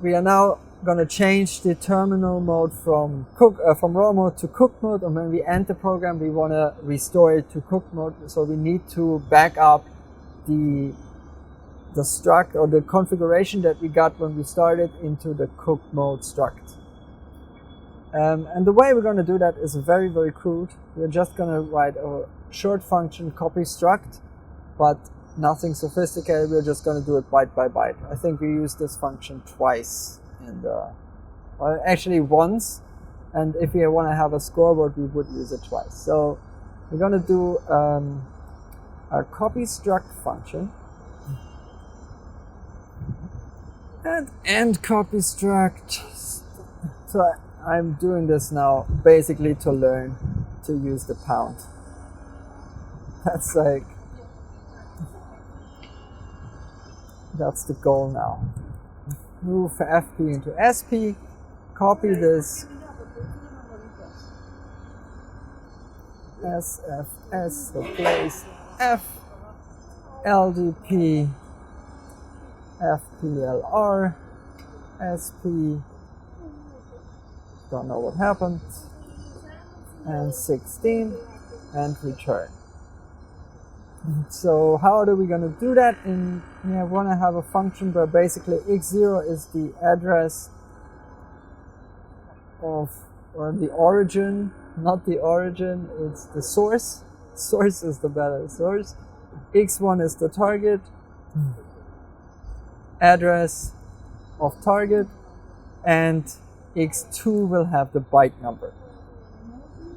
we are now going to change the terminal mode from raw mode to cook mode, and when we end the program we want to restore it to cook mode. So we need to back up the struct or the configuration that we got when we started into the cook mode struct. And the way we're going to do that is very, very crude. We're just going to write a short function copy struct, but nothing sophisticated. We're just going to do it byte by byte. I think we used this function twice, and well, actually once. And if we want to have a scoreboard, we would use it twice. So we're going to do our copy struct function. And end copy struct. So I'm doing this now basically to learn to use the pound. That's like, that's the goal now. Move FP into SP, copy this SFS, replace F, LDP, FPLR, SP, don't know what happened, and 16, and return. So how are we going to do that? We want to have a function where basically x0 is the address of, or the origin, not the origin, it's the source. Source is the better source. x1 is the target, address of target, and x2 will have the byte number,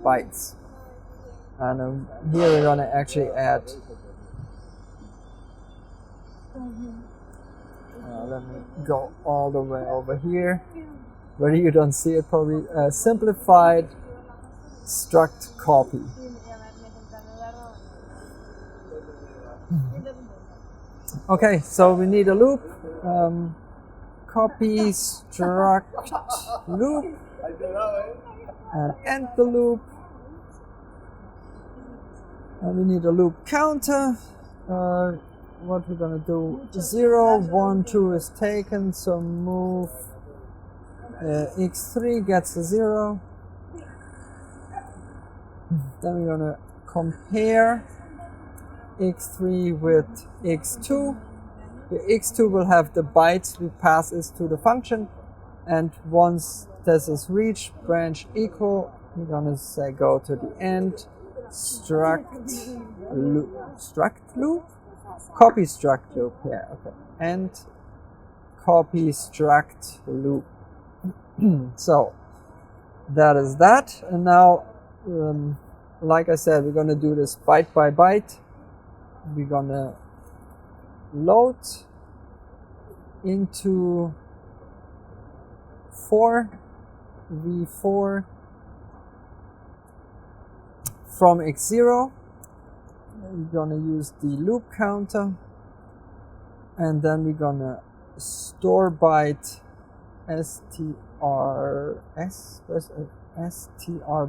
bytes. And here we're going to actually add, let me go all the way over here, where you don't see it probably, simplified struct copy. Okay, so we need a loop, copy struct loop, and end the loop. And we need a loop counter. What we're gonna do, 0, 1, 2 is taken, so move x3 gets a 0. Then we're gonna compare x3 with x2. The x2 will have the bytes we pass is to the function, and once this is reached, branch equal, we're gonna say go to the end, struct loop, copy struct loop, yeah, okay, and copy struct loop. So that is that, and now like I said, we're gonna do this byte by byte. We're gonna load into 4 v4 from x0. We're gonna use the loop counter, and then we're gonna store byte str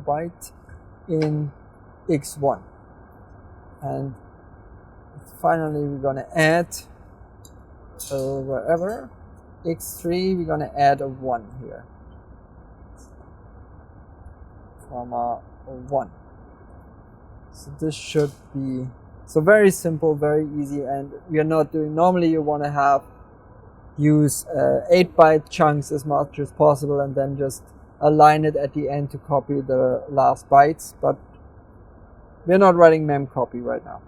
byte in x1, and finally we're gonna add wherever x3, we're gonna add a 1 here, comma 1. So this should be so very simple, very easy, and we are not doing, normally you want to use 8-byte chunks as much as possible and then just align it at the end to copy the last bytes, but we're not writing memcopy right now.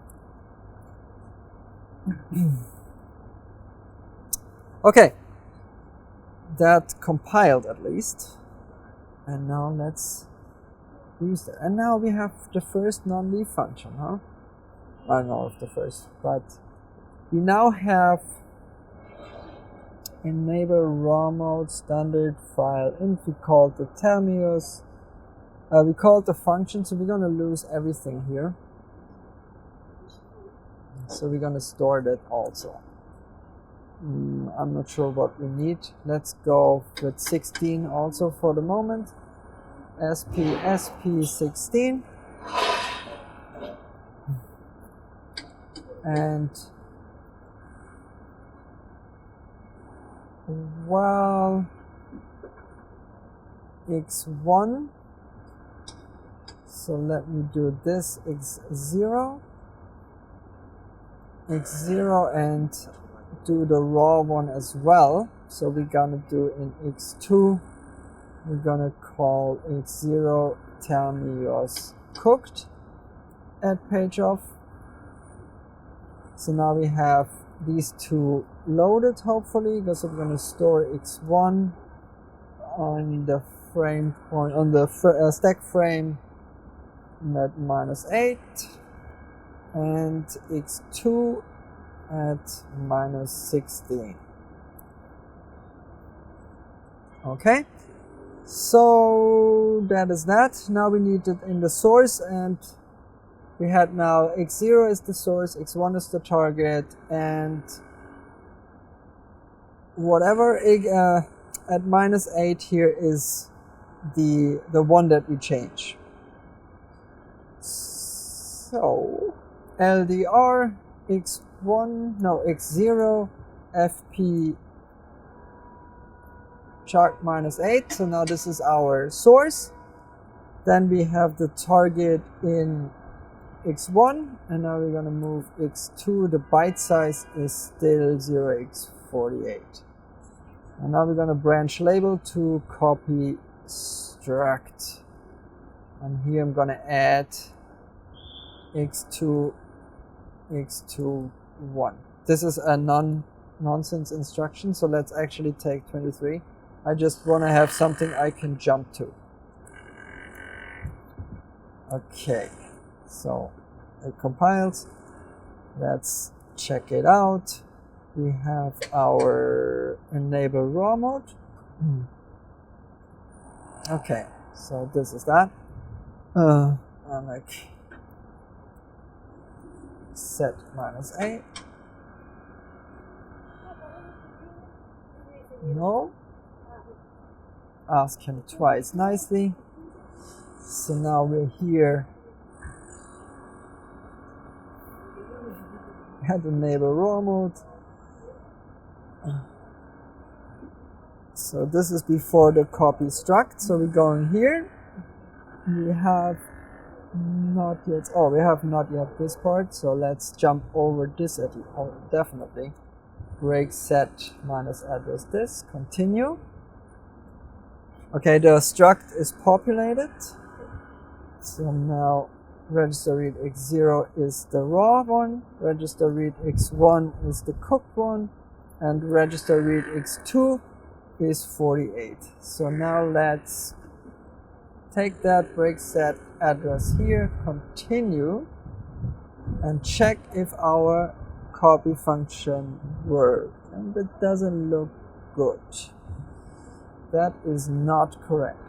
Okay, that compiled at least, and now let's use that. And now we have the first non-leave function, huh? I don't know if the first, but we now have enable raw mode standard file inf. We called the terminus. We called the function, so we're gonna lose everything here. So we're gonna store that also. I'm not sure what we need. Let's go with 16 also for the moment. SP16, and well, x1, so let me do this, x0, and do the raw one as well. So we're gonna do in x2, we're gonna call x0 terminus cooked at page off. So now we have these two loaded, hopefully, because we're gonna store x1 on the frame point, on the stack frame at -8, and x2 at -16. Okay. So that is that. Now we need it in the source, and we had now x0 is the source, x1 is the target, and whatever at -8 here is the one that we change. So LDR x0 fp chart -8. So now this is our source. Then we have the target in x1, and now we're gonna move x2. The byte size is still 0x48. And now we're gonna branch label to copy struct. And here I'm gonna add x2 1. This is a nonsense instruction, so let's actually take 23. I just want to have something I can jump to. Okay, so it compiles. Let's check it out. We have our enable raw mode. Okay, so this is that. I'm like set -8. No. Ask him twice nicely. So now we're here at enable raw mode. So this is before the copy struct. So we're going here. We have not yet. Oh, we have not yet this part. So let's jump over this at definitely. Break set minus address this. Continue. Okay, the struct is populated. So now register read x0 is the raw one, register read x1 is the cooked one, and register read x2 is 48. So now let's take that break set address here, continue, and check if our copy function worked. and that doesn't look good. That is not correct.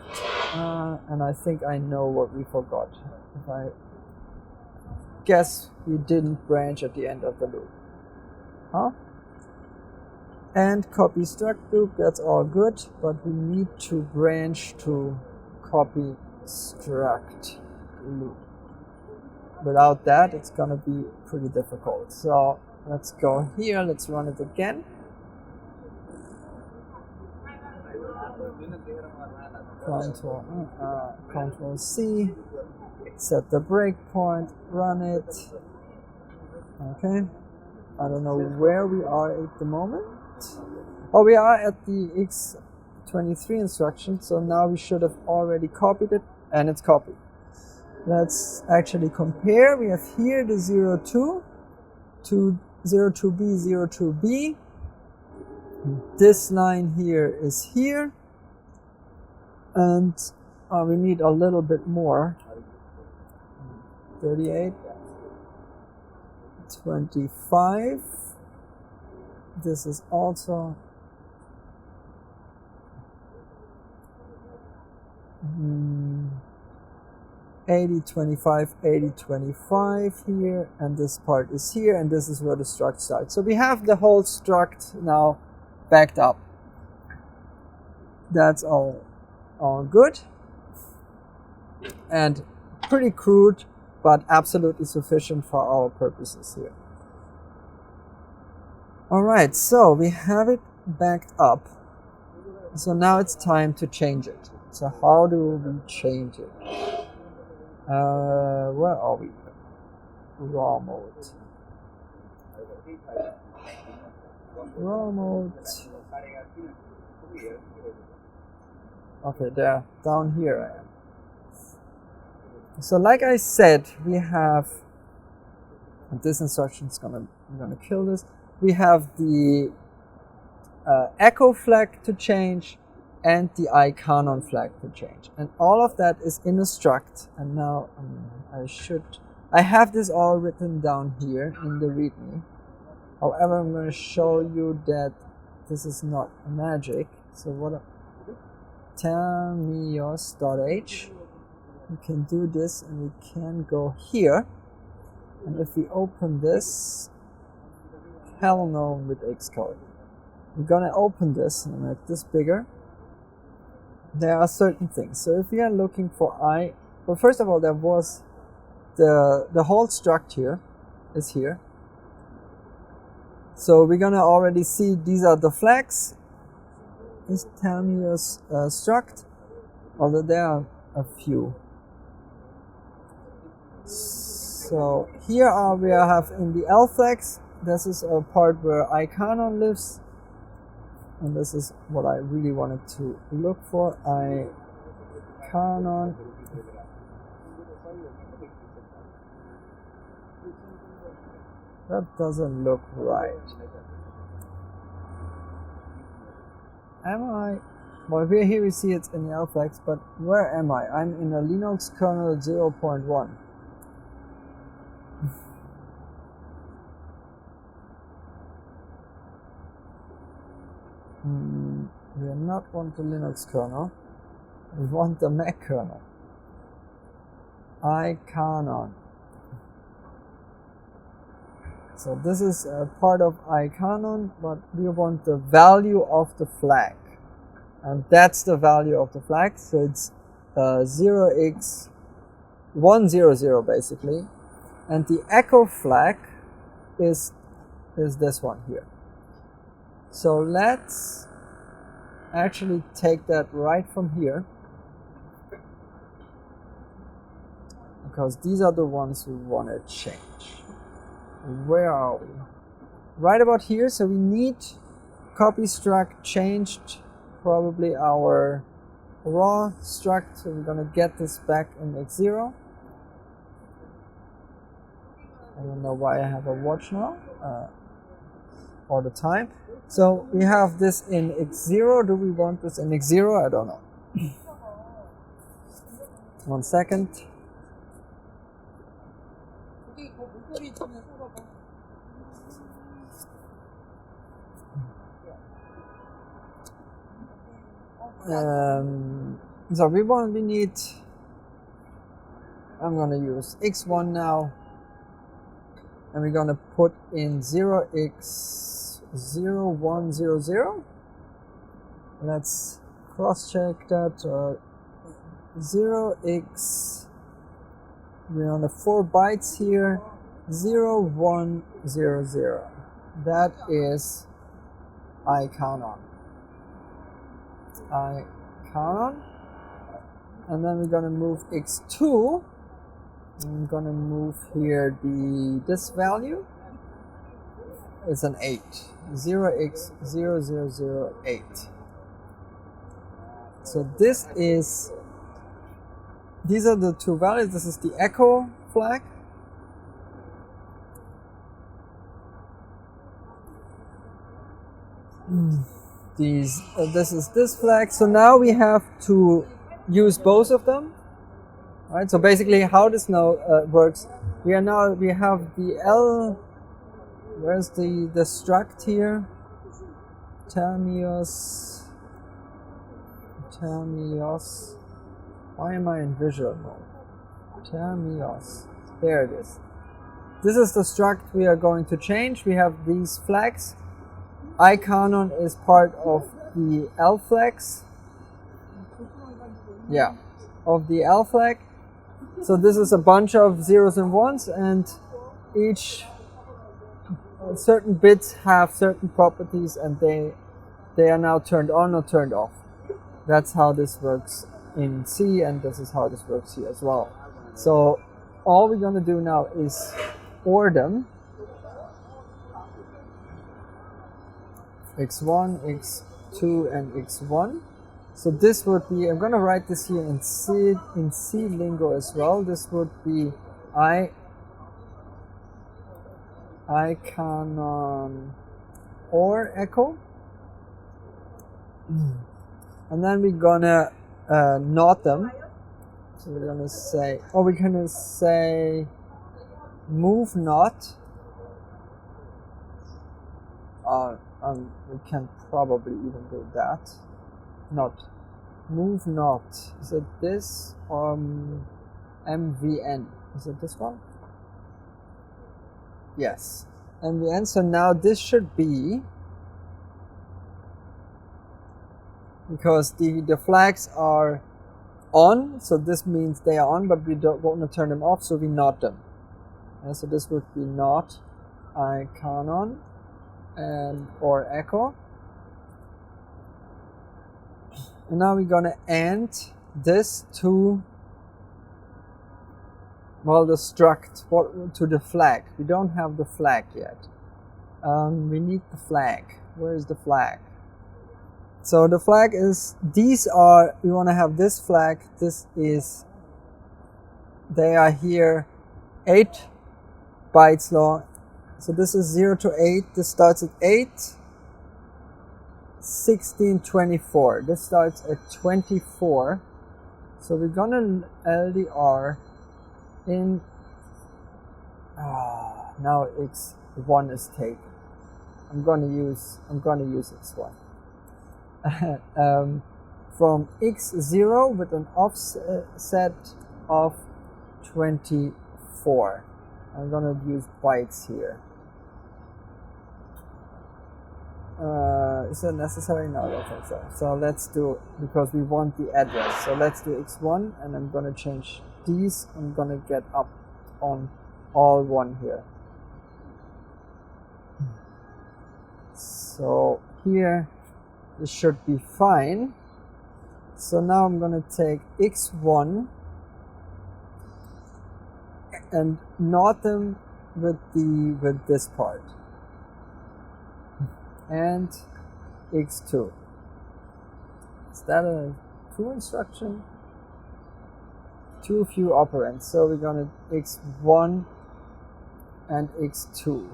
And I think I know what we forgot. If I guess we didn't branch at the end of the loop. Huh? And copy struct loop, that's all good, but we need to branch to copy struct loop. Without that, it's gonna be pretty difficult. So let's go here, let's run it again. Control C, set the breakpoint, run it. Okay, I don't know where we are at the moment. Oh, we are at the x23 instruction, so now we should have already copied it, and it's copied. Let's actually compare. We have here the 02 to 02B, 02B. This line here is here, and we need a little bit more. 38, 25. This is also 80, 25, 80, 25 here, and this part is here, and this is where the struct starts. So we have the whole struct now backed up. That's all good and pretty crude, but absolutely sufficient for our purposes here. Alright, so we have it backed up. So now it's time to change it. So how do we change it? Where are we? Raw mode. Raw mode. Okay, there, down here I am. So like I said, we have, and this instruction is gonna kill this. We have the echo flag to change and the ICANON flag to change, and all of that is in a struct. And now I have this all written down here in the README. However, I'm going to show you that this is not magic. So what? Termios.h. We can do this, and we can go here. And if we open this, hell no with Xcode. We're gonna open this and make this bigger. There are certain things. So if we are looking for well, first of all, there was the whole struct here is here. So we're gonna already see these are the flags. This Termios struct, although there are a few. So here we have in the L flags. This is a part where ICANON lives, and this is what I really wanted to look for. ICANON. That doesn't look right. Am I? Well, here we see it's in the L flags, but where am I? I'm in a Linux kernel 0.1. We do not want the Linux kernel. We want the Mac kernel. ICANON. So this is a part of ICANON, but we want the value of the flag. And that's the value of the flag. So it's 0x100 basically. And the echo flag is this one here. So let's actually take that right from here, because these are the ones we want to change. Where are we? Right about here. So we need copy struct changed, probably our raw struct. So we're gonna get this back in x0. I don't know why I have a watch now all the time. So we have this in x0. Do we want this in x0? I don't know. 1 second. So we need, I'm gonna use x1 now, and we're gonna put in 0x0100. Let's cross check that. 0x, we're on the 4 bytes here, 0100. That is ICANON. And then we're gonna move x2. I'm gonna move here this value is an 8, 0x0008. So these are the two values. This is the echo flag. This is this flag. So now we have to use both of them. All right. So basically, how this now works, we have the L. Where's the struct here? Termios. Why am I in visual mode? Termios. There it is. This is the struct we are going to change. We have these flags. ICANON is part of the L flags. Yeah, of the L flag. So this is a bunch of zeros and ones, and each certain bits have certain properties, and they are now turned on or turned off. That's how this works in C, and this is how this works here as well. So all we're going to do now is OR them. x1, x2, and x1. So this would be, I'm going to write this here in C lingo as well. This would be ICANON OR echo. And then we're gonna not them. So we're gonna say, move not. We can probably even do that. Not. Move not. Is it this or MVN? Is it this one? Yes. MVN. So now this should be, because the flags are on, so this means they are on, but we don't want to turn them off, so we not them. And so this would be not ICANON and or echo. And now we're gonna AND this to, well, the struct to the flag. We don't have the flag yet. We need the flag. Where is the flag? So the flag is, we want to have this flag. They are here 8 bytes long. So this is 0 to 8. This starts at 8, 16, 24. This starts at 24. So we're gonna LDR in, now x1 is taken. I'm gonna use x1. From x0 with an offset of 24. I'm gonna use bytes here. Is that necessary? No, I don't think so. So let's do, because we want the address. So let's do x1, and I'm gonna change these. I'm gonna get up on all one here. So here, this should be fine. So now I'm gonna take x1 and not them with this part, and x2. Is that a true instruction? Too few operands. So we're gonna x1 and x2.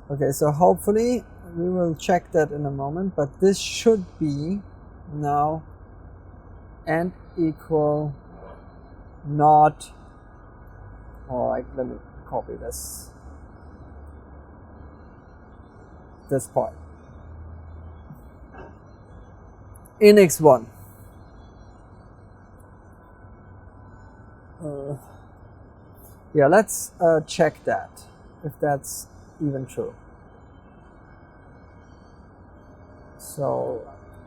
Okay, so hopefully we will check that in a moment, but this should be now and equal not, let me copy this. this part. In x1. Yeah, let's check that, if that's even true. So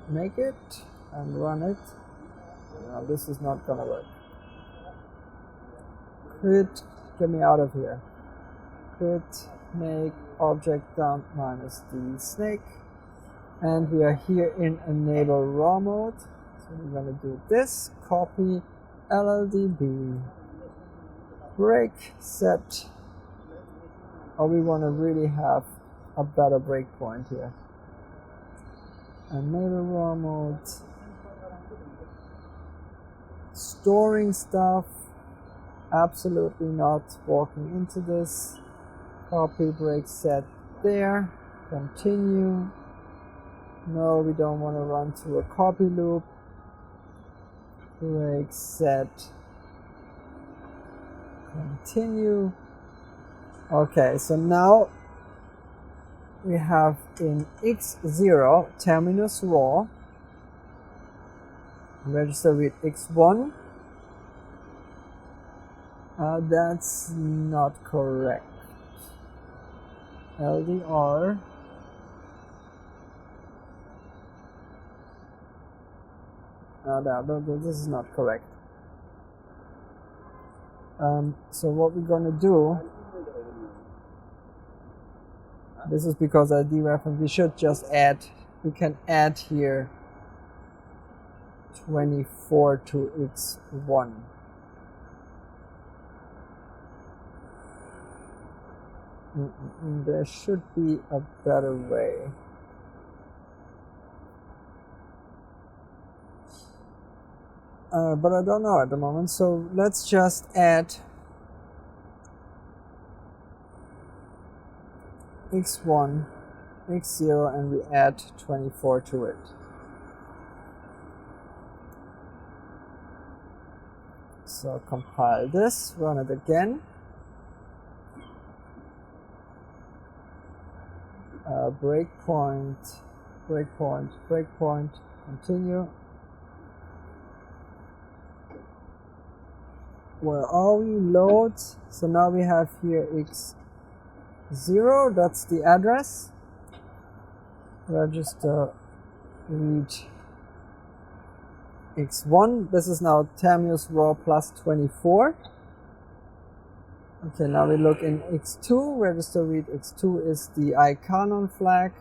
make it and run it. No, this is not gonna work. Quit, get me out of here. Quit, make object dump minus the snake. And we are here in enable raw mode. So we're gonna do this, copy LLDB, break set. Oh, we wanna really have a better breakpoint here. Enable raw mode. Storing stuff, absolutely not walking into this. Copy, break set there, continue. No, we don't want to run through a copy loop. Break set, continue. Okay, so now we have in x0 terminus raw, register with x1. That's not correct. LDR. No, this is not correct. So what we're gonna do, this is because I dereferenced, we should just add, we can add here 24 to x1. There should be a better way. But I don't know at the moment, so let's just add x1, x0, and we add 24 to it. So compile this, run it again. Breakpoint, breakpoint, breakpoint, continue. Where are we? Load. So now we have here x0, that's the address. Register read x1. This is now terminus raw plus 24. Okay, now we look in x2, register read x2 is the ICANON flag.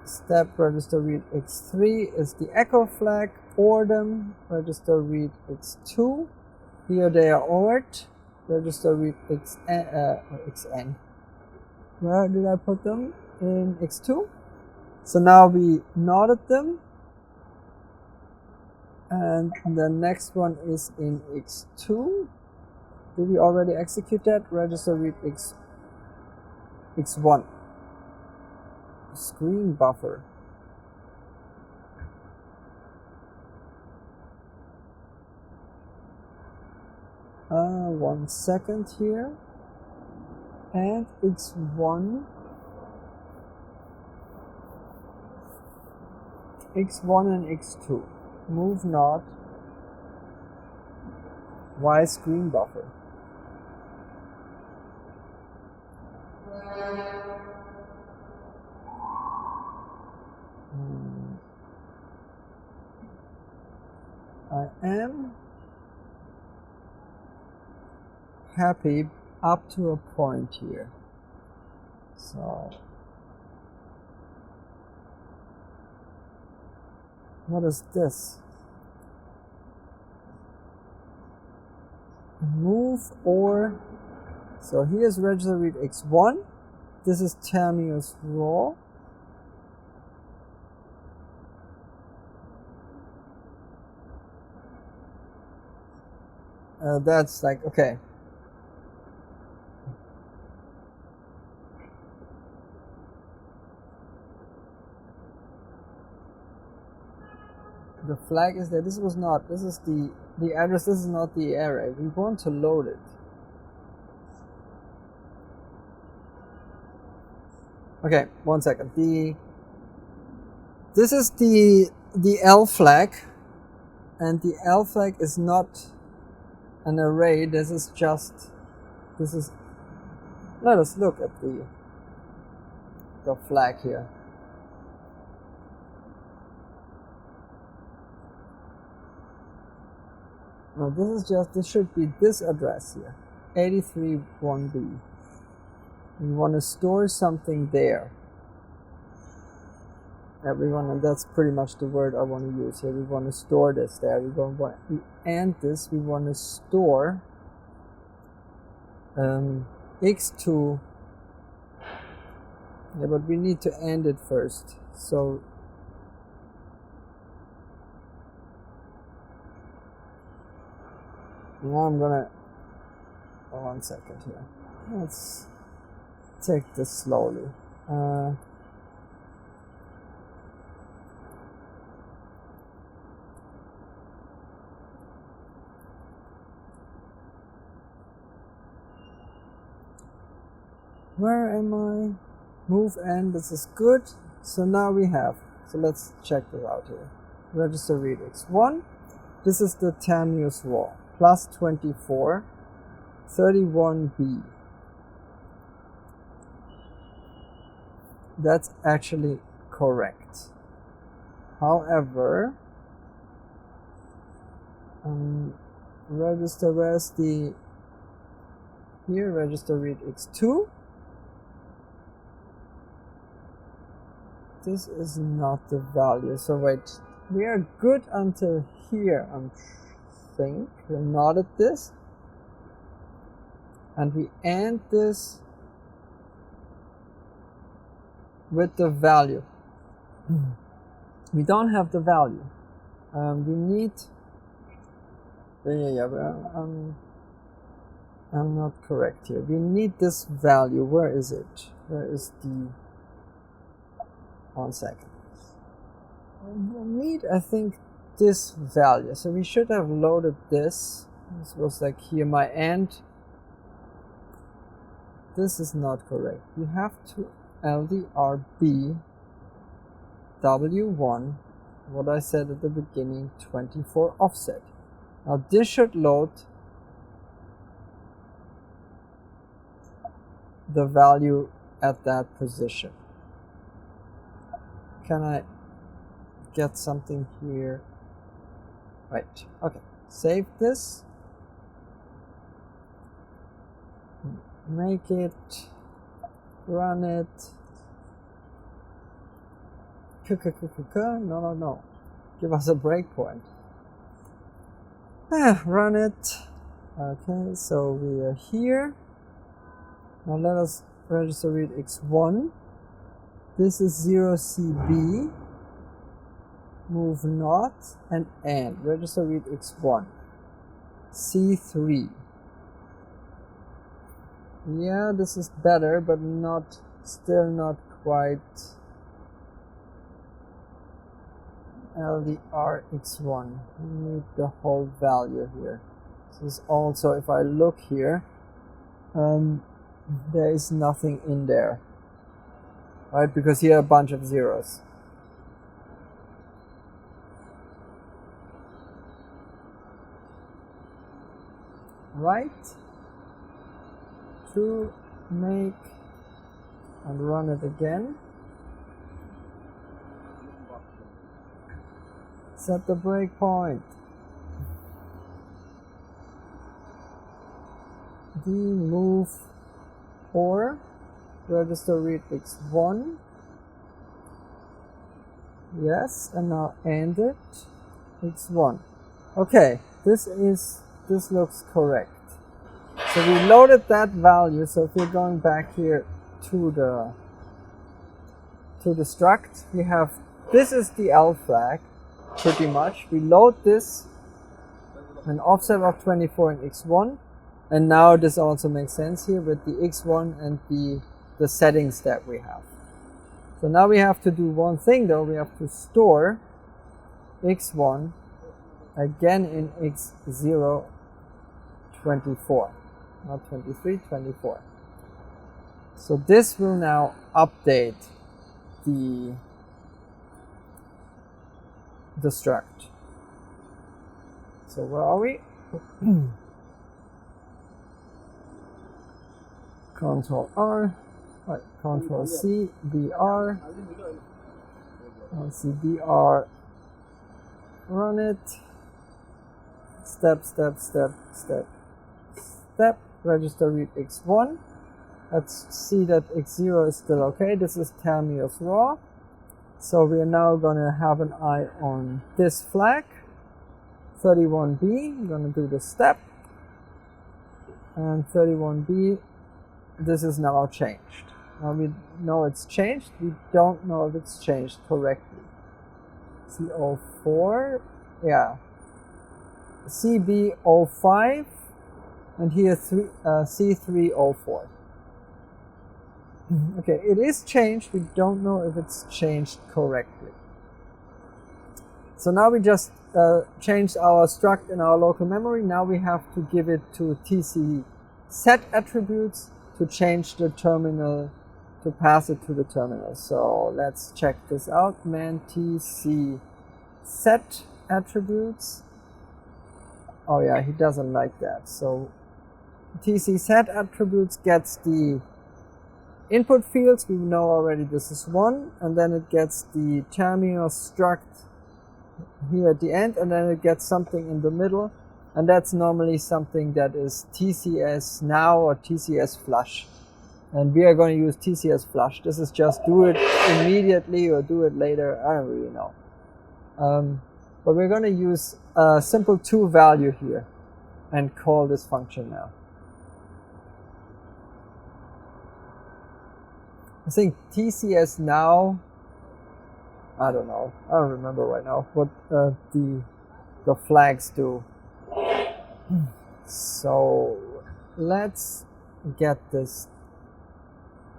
Step register read x3 is the echo flag. Ordem register read x2. Here they are ordered. Register read xn. Where did I put them? In x2. So now we knotted them. And the next one is in x2. Did we already execute that? Register read x1. Screen buffer. One second here. And x1. x1 and x2. Move not. Why screen buffer? I am happy up to a point here. So what is this? Move or, so here's register read x1. This is terminus raw. That's like, okay. The flag is there. This was not, this is the address, this is not the array. We want to load it. Okay, 1 second. This is the L flag, and the L flag is not an array. Let us look at the flag here. No, this should be this address here, 83.1b. We want to store something there. And that's pretty much the word I want to use here. We want to store this there. We want to store x2. Yeah, but we need to end it first. So now I'm gonna 1 second here. Let's take this slowly. Where am I? Move end, this is good. So now we have, so let's check this out here. Register read x1. This is the tenuous raw. Plus 24, 31b. That's actually correct. However, register where's the here register read x2. This is not the value. So wait, we are good until here, I think. We're not at this. And we end this with the value. We don't have the value. We need. I'm not correct here. We need this value. Where is it? Where is the? 1 second. We need, I think, this value. So we should have loaded this. This was like here my end. This is not correct. You have to LDRB W1, what I said at the beginning, 24 offset. Now this should load the value at that position. Can I get something here? Right, okay. Save this. Make it. Run it. No. Give us a breakpoint. Run it. Okay, so we are here. Now let us register read x1. This is 0CB, move not, and end. Register read x1. C3. Yeah, this is better, but still not quite LDR x1. We need the whole value here. This is also, if I look here, there is nothing in there. Right, because here are a bunch of zeros. Right, to make and run it again. Set the breakpoint. Move or register read x1. Yes, and now end it. x1. Okay, this looks correct. So we loaded that value. So if we're going back here to the struct, we have this is the L flag, pretty much. We load this, an offset of 24 in x1, and now this also makes sense here with the x1 and the settings that we have. So now we have to do one thing though. We have to store x1 again in x0 24, not 23, 24. So this will now update the struct. So where are we? Control R, right, Control C, BR, LCBR, run it, step, register read x1. Let's see that x0 is still okay. This is Tamiya's raw. So we are now going to have an eye on this flag, 31B. I'm going to do the step. And 31B, this is now changed. Now we know it's changed. We don't know if it's changed correctly. C04, yeah. CB05, and here C304. Okay, it is changed. We don't know if it's changed correctly. So now we just changed our struct in our local memory. Now we have to give it to TC set attributes to change the terminal, to pass it to the terminal. So let's check this out. Man TC set attributes. Oh yeah, he doesn't like that. So TC set attributes gets the input fields. We know already this is 1, and then it gets the terminal struct here at the end, and then it gets something in the middle, and that's normally something that is TCS now or TCS flush, and we are going to use TCS flush. This is just do it immediately or do it later. I don't really know, but we're going to use a simple to value here and call this function now. I think TCS now, I don't know, I don't remember right now what the flags do. So let's get this,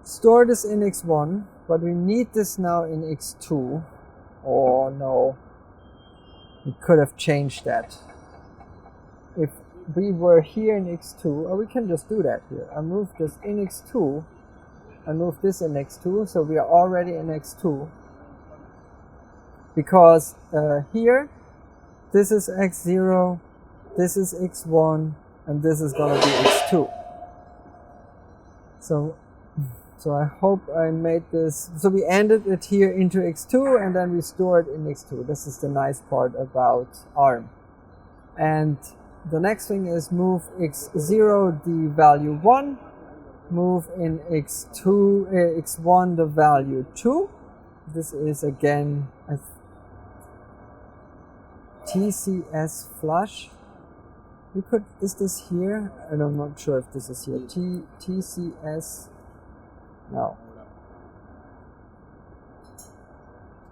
store this in x1, but we need this now in x2. Oh no, we could have changed that. If we were here in x2, or we can just do that here. I move this in x2. I move this in x2, so we are already in x2. Because here, this is x0, this is x1, and this is going to be x2. So I hope I made this. So we ended it here into x2, and then we store it in x2. This is the nice part about ARM. And the next thing is move x0 the value 1. Move in x1 the value 2. This is again a TCS flush. We could, is this here? And I'm not sure if this is here. TCS, no.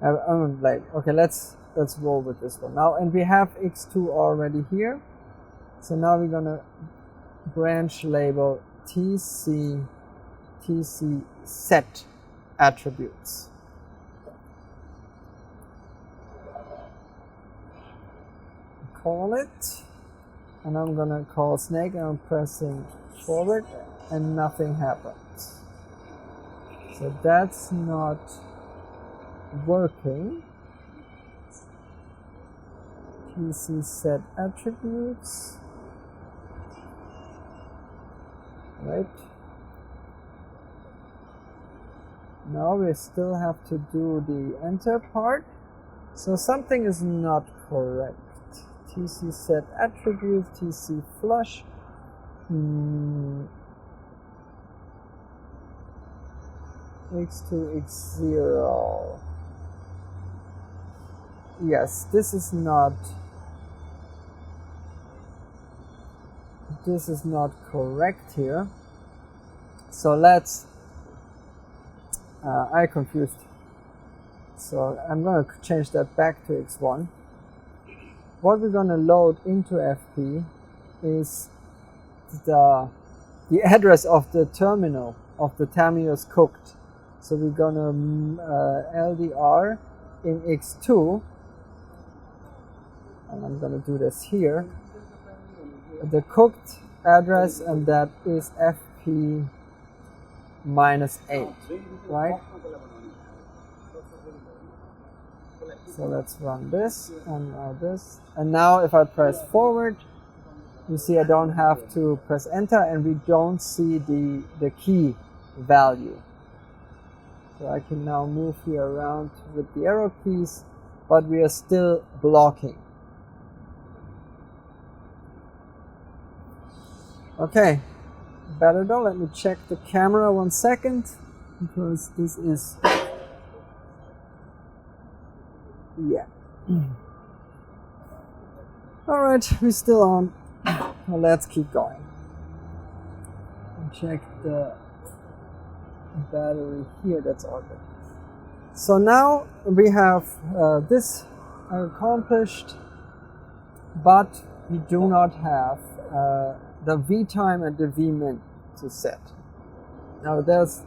I'm like, okay, let's roll with this one now. And we have x2 already here. So now we're gonna branch label TC set attributes. Call it, and I'm gonna call snake, and I'm pressing forward, and nothing happens. So that's not working. TC set attributes. Right. Now we still have to do the enter part. So something is not correct. TC set attribute, TC flush. X2, X0. Yes, this is not correct here. So let's, I confused. So I'm going to change that back to X1. What we're going to load into FP is the address of the terminal of the Tamiya's cooked. So we're going to LDR in X2, and I'm going to do this here. The cooked address, and that is FP -8, right? So let's run this and this. And now if I press forward, you see I don't have to press enter and we don't see the key value. So I can now move here around with the arrow keys, but we are still blocking. Okay, better though. Let me check the camera 1 second, because this is, yeah. All right, we're still on. Well, let's keep going. Check the battery here. That's all good. So now we have this accomplished, but we do not have the VTIME and the VMIN to set. Now there's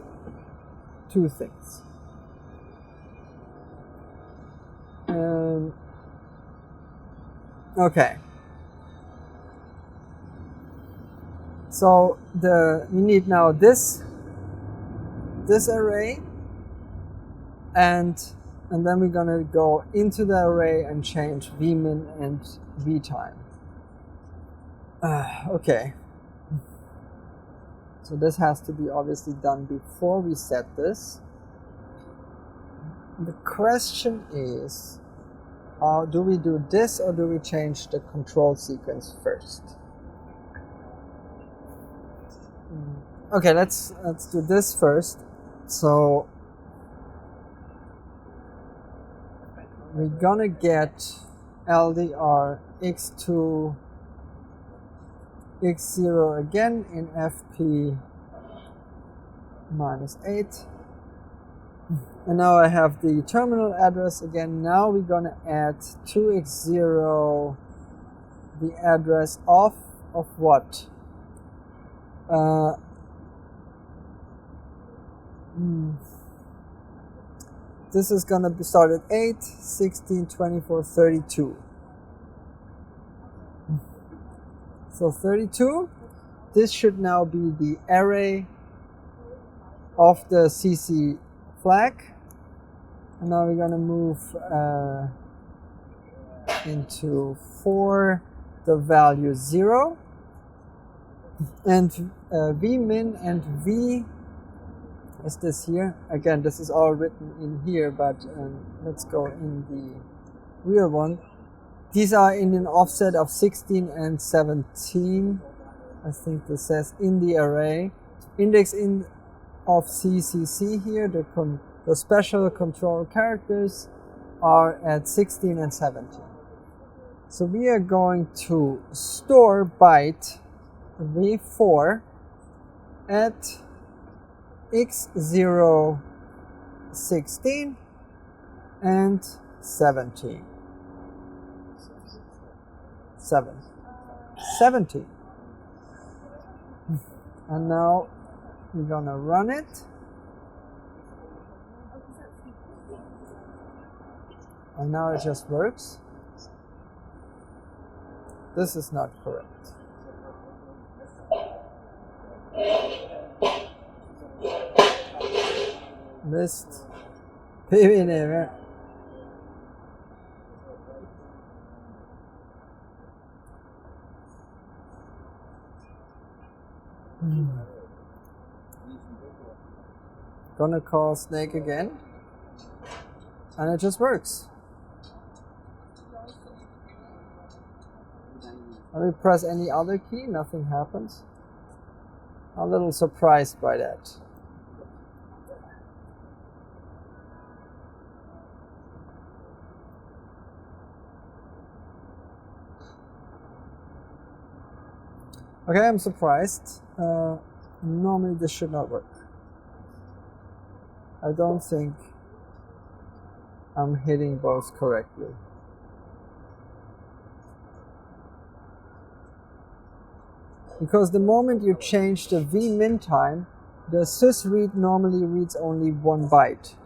two things. Okay. So we need now this array, and then we're gonna go into the array and change VMIN and VTIME. Okay. So this has to be obviously done before we set this. The question is, do we do this or do we change the control sequence first? Okay, let's do this first. So we're gonna get LDR x2 x0 again in FP -8. And now I have the terminal address again. Now we're gonna add to x0 the address of what? This is gonna be start at 8, 16, 24, 32. So 32, this should now be the array of the CC flag. And now we're gonna move into 4 the value 0. And VMIN and V is this here. Again, this is all written in here, but let's go in the real one. These are in an offset of 16 and 17. I think this says in the array. Index in of CCC here, the special control characters are at 16 and 17. So we are going to store byte V4 at x0, 16 and 17. 17. And now we're gonna run it. And now it just works. This is not correct. Missed. Baby name. Gonna call snake again, and it just works. Let me press any other key, nothing happens. I'm a little surprised by that. Okay, I'm surprised. Normally this should not work. I don't think I'm hitting both correctly. Because the moment you change the VMIN time, the sysread normally reads only 1 byte.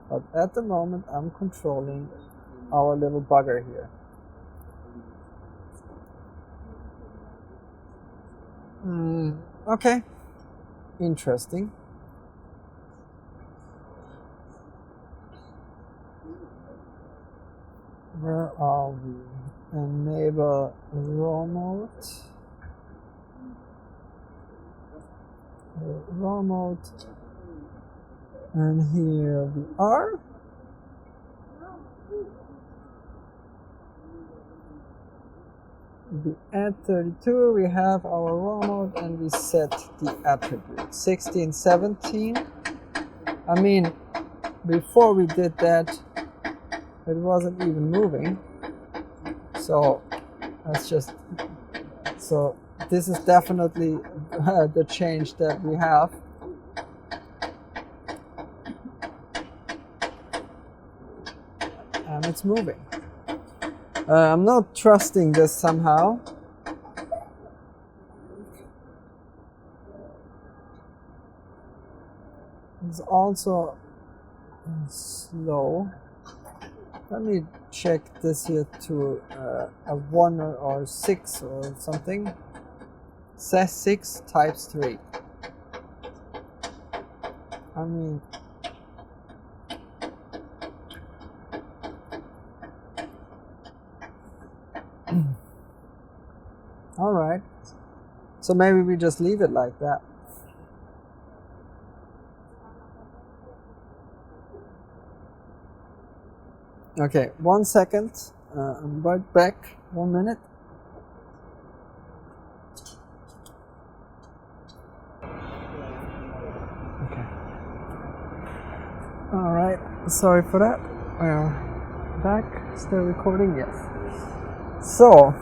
But at the moment I'm controlling our little bugger here. Okay, interesting. Where are we? Enable raw mode. Raw mode. And here we are. We add 32, we have our raw mode, and we set the attribute 16, 17. I mean, before we did that, it wasn't even moving. So that's just, so this is definitely the change that we have. And it's moving. I'm not trusting this somehow. It's also slow. Let me check this here to a 1 or 6 or something. It says 6 types 3. I mean, all right. So maybe we just leave it like that. Okay, 1 second. I'm right back. 1 minute. Okay. All right. Sorry for that. Back. Still recording. Yes. So.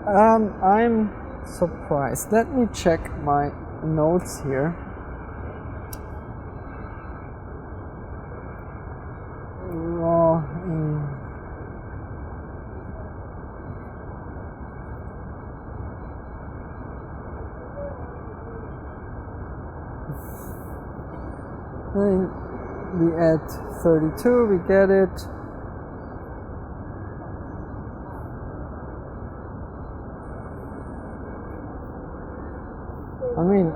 I'm surprised. Let me check my notes here. We add 32, we get it. I mean,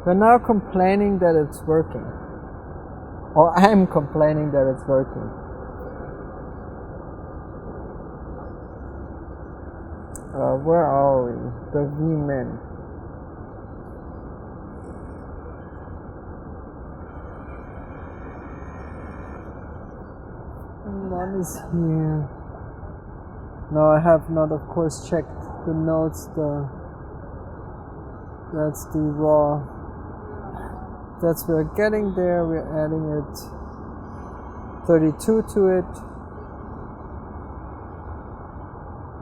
we're now complaining that it's working. Or I'm complaining that it's working. Where are we? The VMIN. What is here? No, I have not, of course, checked the notes. That's the raw. That's we're getting there. We're adding it 32 to it.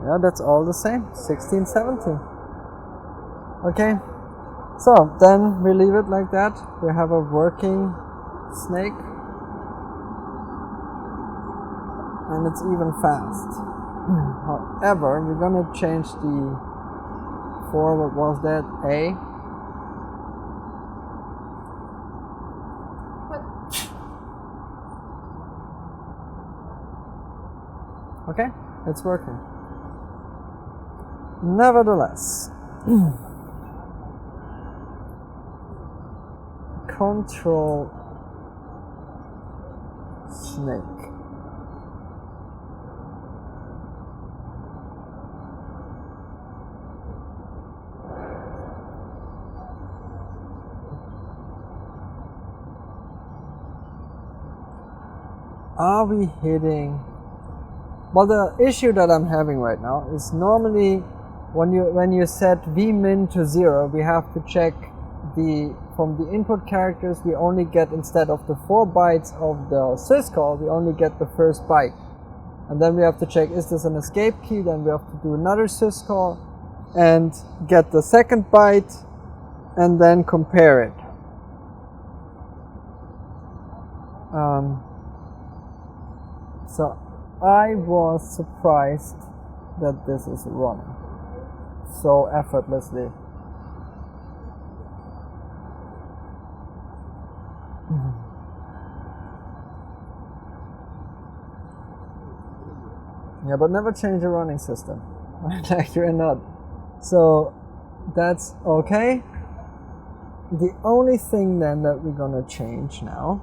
Yeah, that's all the same. 16, 17. Okay. So then we leave it like that. We have a working snake. And it's even fast. However, we're gonna change the what was that? A. Okay, it's working. Nevertheless, control snake. Are we hitting? Well, the issue that I'm having right now is normally when you set VMIN to 0, we have to check from the input characters. We only get, instead of the 4 bytes of the syscall, we only get the first byte, and then we have to check, is this an escape key? Then we have to do another syscall and get the second byte, and then compare it. So I was surprised that this is running so effortlessly. Yeah, but never change a running system. Like you're not. So That's okay. The only thing then that we're gonna change now,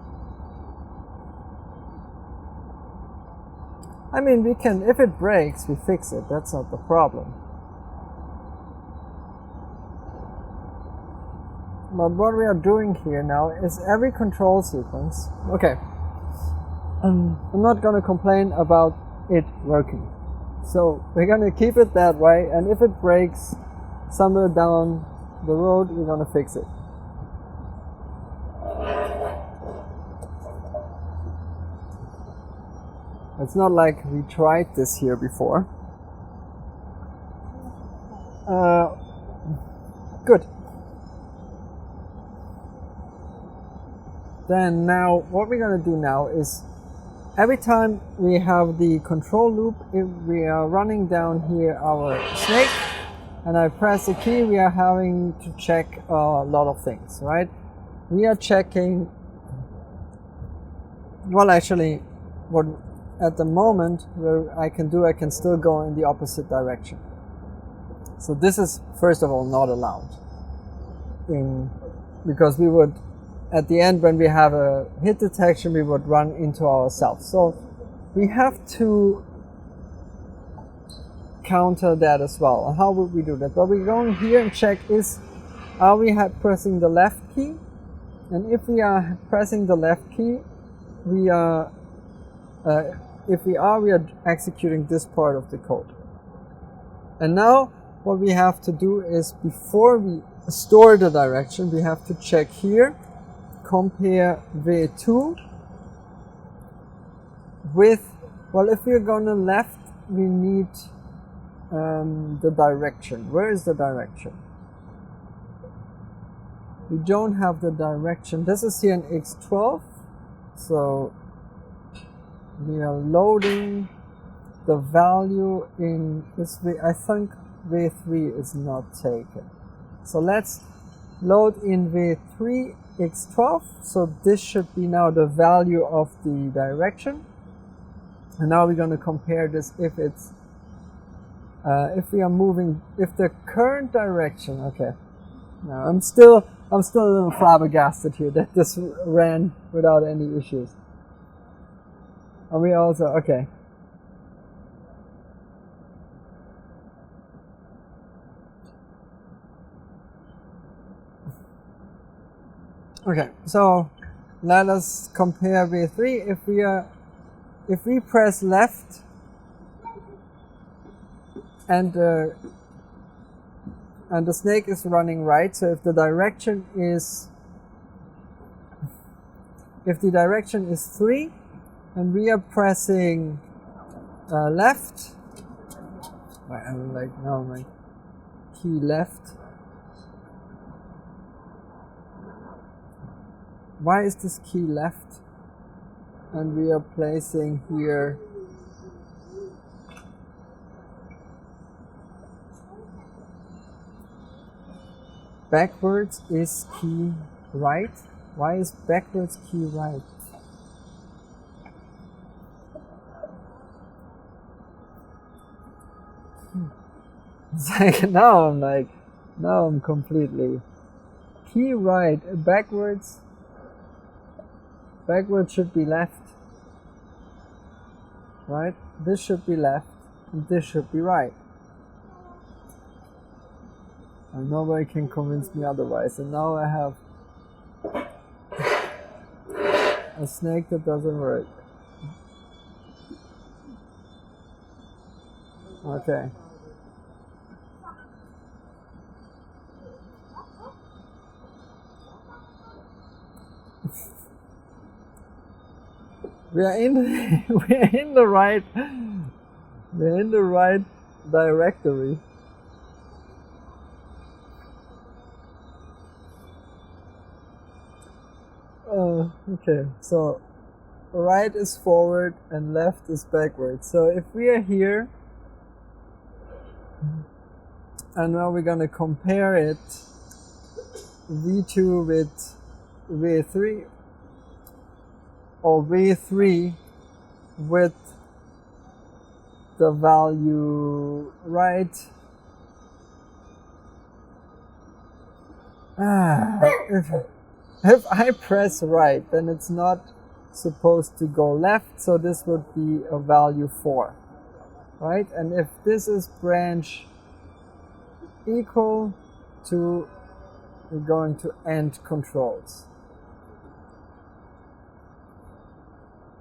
I mean, we can, if it breaks, we fix it. That's not the problem. But what we are doing here now is every control sequence. Okay. I'm not gonna complain about it working. So we're gonna keep it that way, and if it breaks somewhere down the road, we're gonna fix it. It's not like we tried this here before. Good. Then now, what we're gonna do now is every time we have the control loop, if we are running down here our snake, and I press the key, we are having to check a lot of things, right? We are checking, well, actually, what at the moment where I can still go in the opposite direction. So this is, first of all, not allowed, because we would, at the end, when we have a hit detection, we would run into ourselves. So we have to counter that as well. And how would we do that? Well, we go in here and check are we pressing the left key? And if we are pressing the left key, we are executing this part of the code. And now what we have to do is, before we store the direction, we have to check here, compare v2 with, well, if we're gonna left, we need the direction. Where is the direction? We don't have the direction. This is here in x12, so we are loading the value in this way. I think v3 is not taken, so let's load in v3 x12. So this should be now the value of the direction, and now we're going to compare this if it's if we are moving, if the current direction, okay, now I'm still a little flabbergasted here that this ran without any issues. And we also, okay, okay, so let us compare v3. If we press left and the snake is running right, so if the direction is 3 and we are pressing left, I'm like, no, my key left. Why is this key left? And we are placing here backwards is key right. Why is backwards key right? It's like, now I'm completely key right. Backwards should be left, right? This should be left, and this should be right. And nobody can convince me otherwise. And now I have a snake that doesn't work. Okay. We're in the right directory. Okay, so right is forward and left is backward. So if we are here, and now we're gonna compare it, v2 with v3, or v3 with the value right, If I press right, then it's not supposed to go left, so this would be a value 4, right? And if this is branch equal to, we're going to end controls.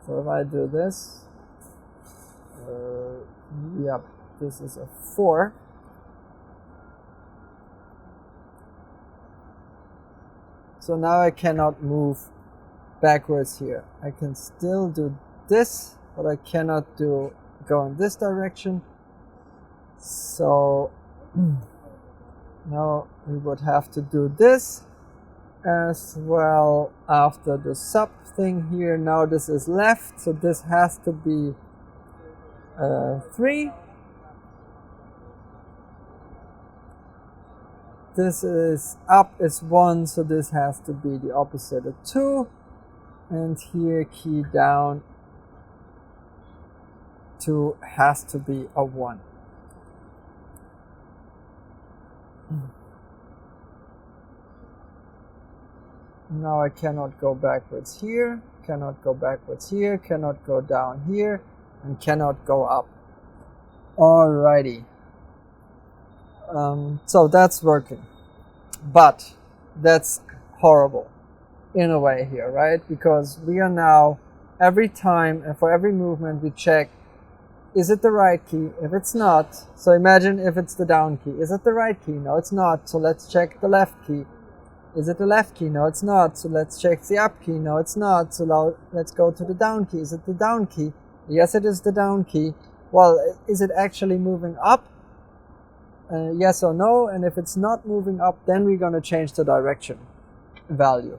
So if I do this, yep, this is a 4. So now I cannot move backwards here. I can still do this, but I cannot go in this direction. So now we would have to do this as well after the sub thing here. Now this is left, so this has to be 3. This is up is 1, so this has to be the opposite of 2. And here key down 2 has to be a 1. Now I cannot go backwards here, cannot go backwards here, cannot go down here, and cannot go up. Alrighty. So that's working. But that's horrible in a way here, right? Because we are now, every time and for every movement, we check, is it the right key? If it's not, so imagine if it's the down key. Is it the right key? No, it's not. So let's check the left key. Is it the left key? No, it's not. So let's check the up key. No, it's not. So now let's go to the down key. Is it the down key? Yes, it is the down key. Well, is it actually moving up? Yes or no. And if it's not moving up, then we're going to change the direction value.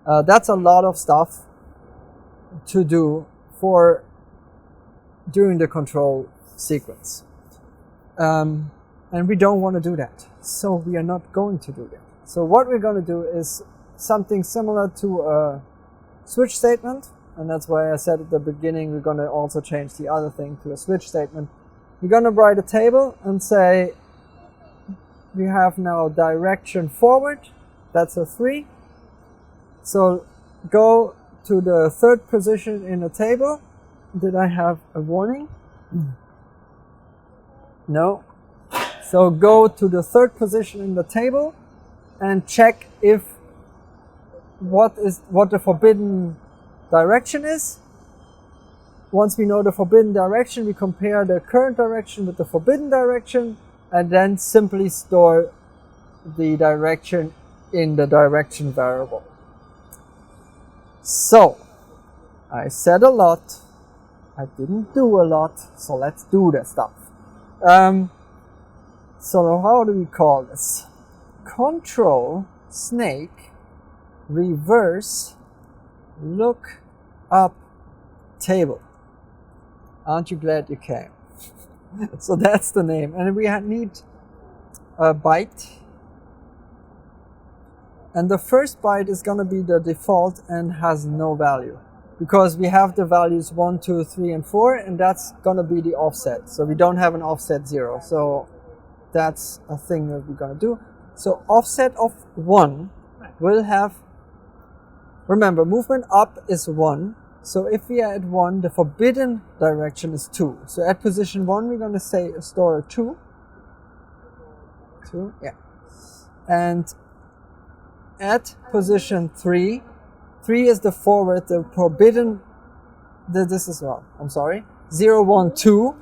That's a lot of stuff to do for during the control sequence. And we don't want to do that. So we are not going to do that. So what we're going to do is something similar to a switch statement. And that's why I said at the beginning, we're going to also change the other thing to a switch statement. We're going to write a table and say, we have now direction forward. That's a 3. So go to the third position in the table. Did I have a warning? No. So go to the third position in the table and check if what the forbidden direction is. Once we know the forbidden direction, we compare the current direction with the forbidden direction and then simply store the direction in the direction variable. So, I said a lot, I didn't do a lot, so let's do the stuff. So how do we call this? Control snake reverse look up table. Aren't you glad you came? So that's the name, and we need a byte, and the first byte is going to be the default and has no value because we have the values 1, 2, 3, and 4, and that's going to be the offset. So we don't have an offset 0, so that's a thing that we're going to do. So offset of 1 will have, remember, movement up is 1. So if we are at 1, the forbidden direction is 2. So at position 1, we're going to say store 2. 2, yeah. And at position 3, 3 is the forward, the forbidden, this is wrong, I'm sorry. 0, 1, 2.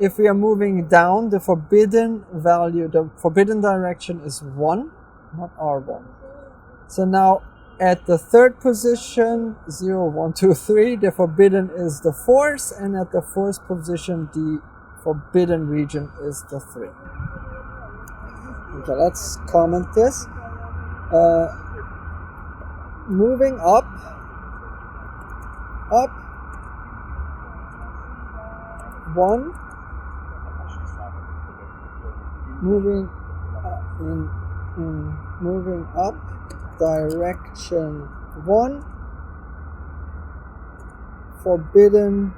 If we are moving down, the forbidden value, the forbidden direction is 1, not R1. So now at the third position, 0, 1, 2, 3, the forbidden is the 4th, and at the 4th position, the forbidden region is the 3. Okay, let's comment this. Moving up, up, 1, moving moving up, direction 1, forbidden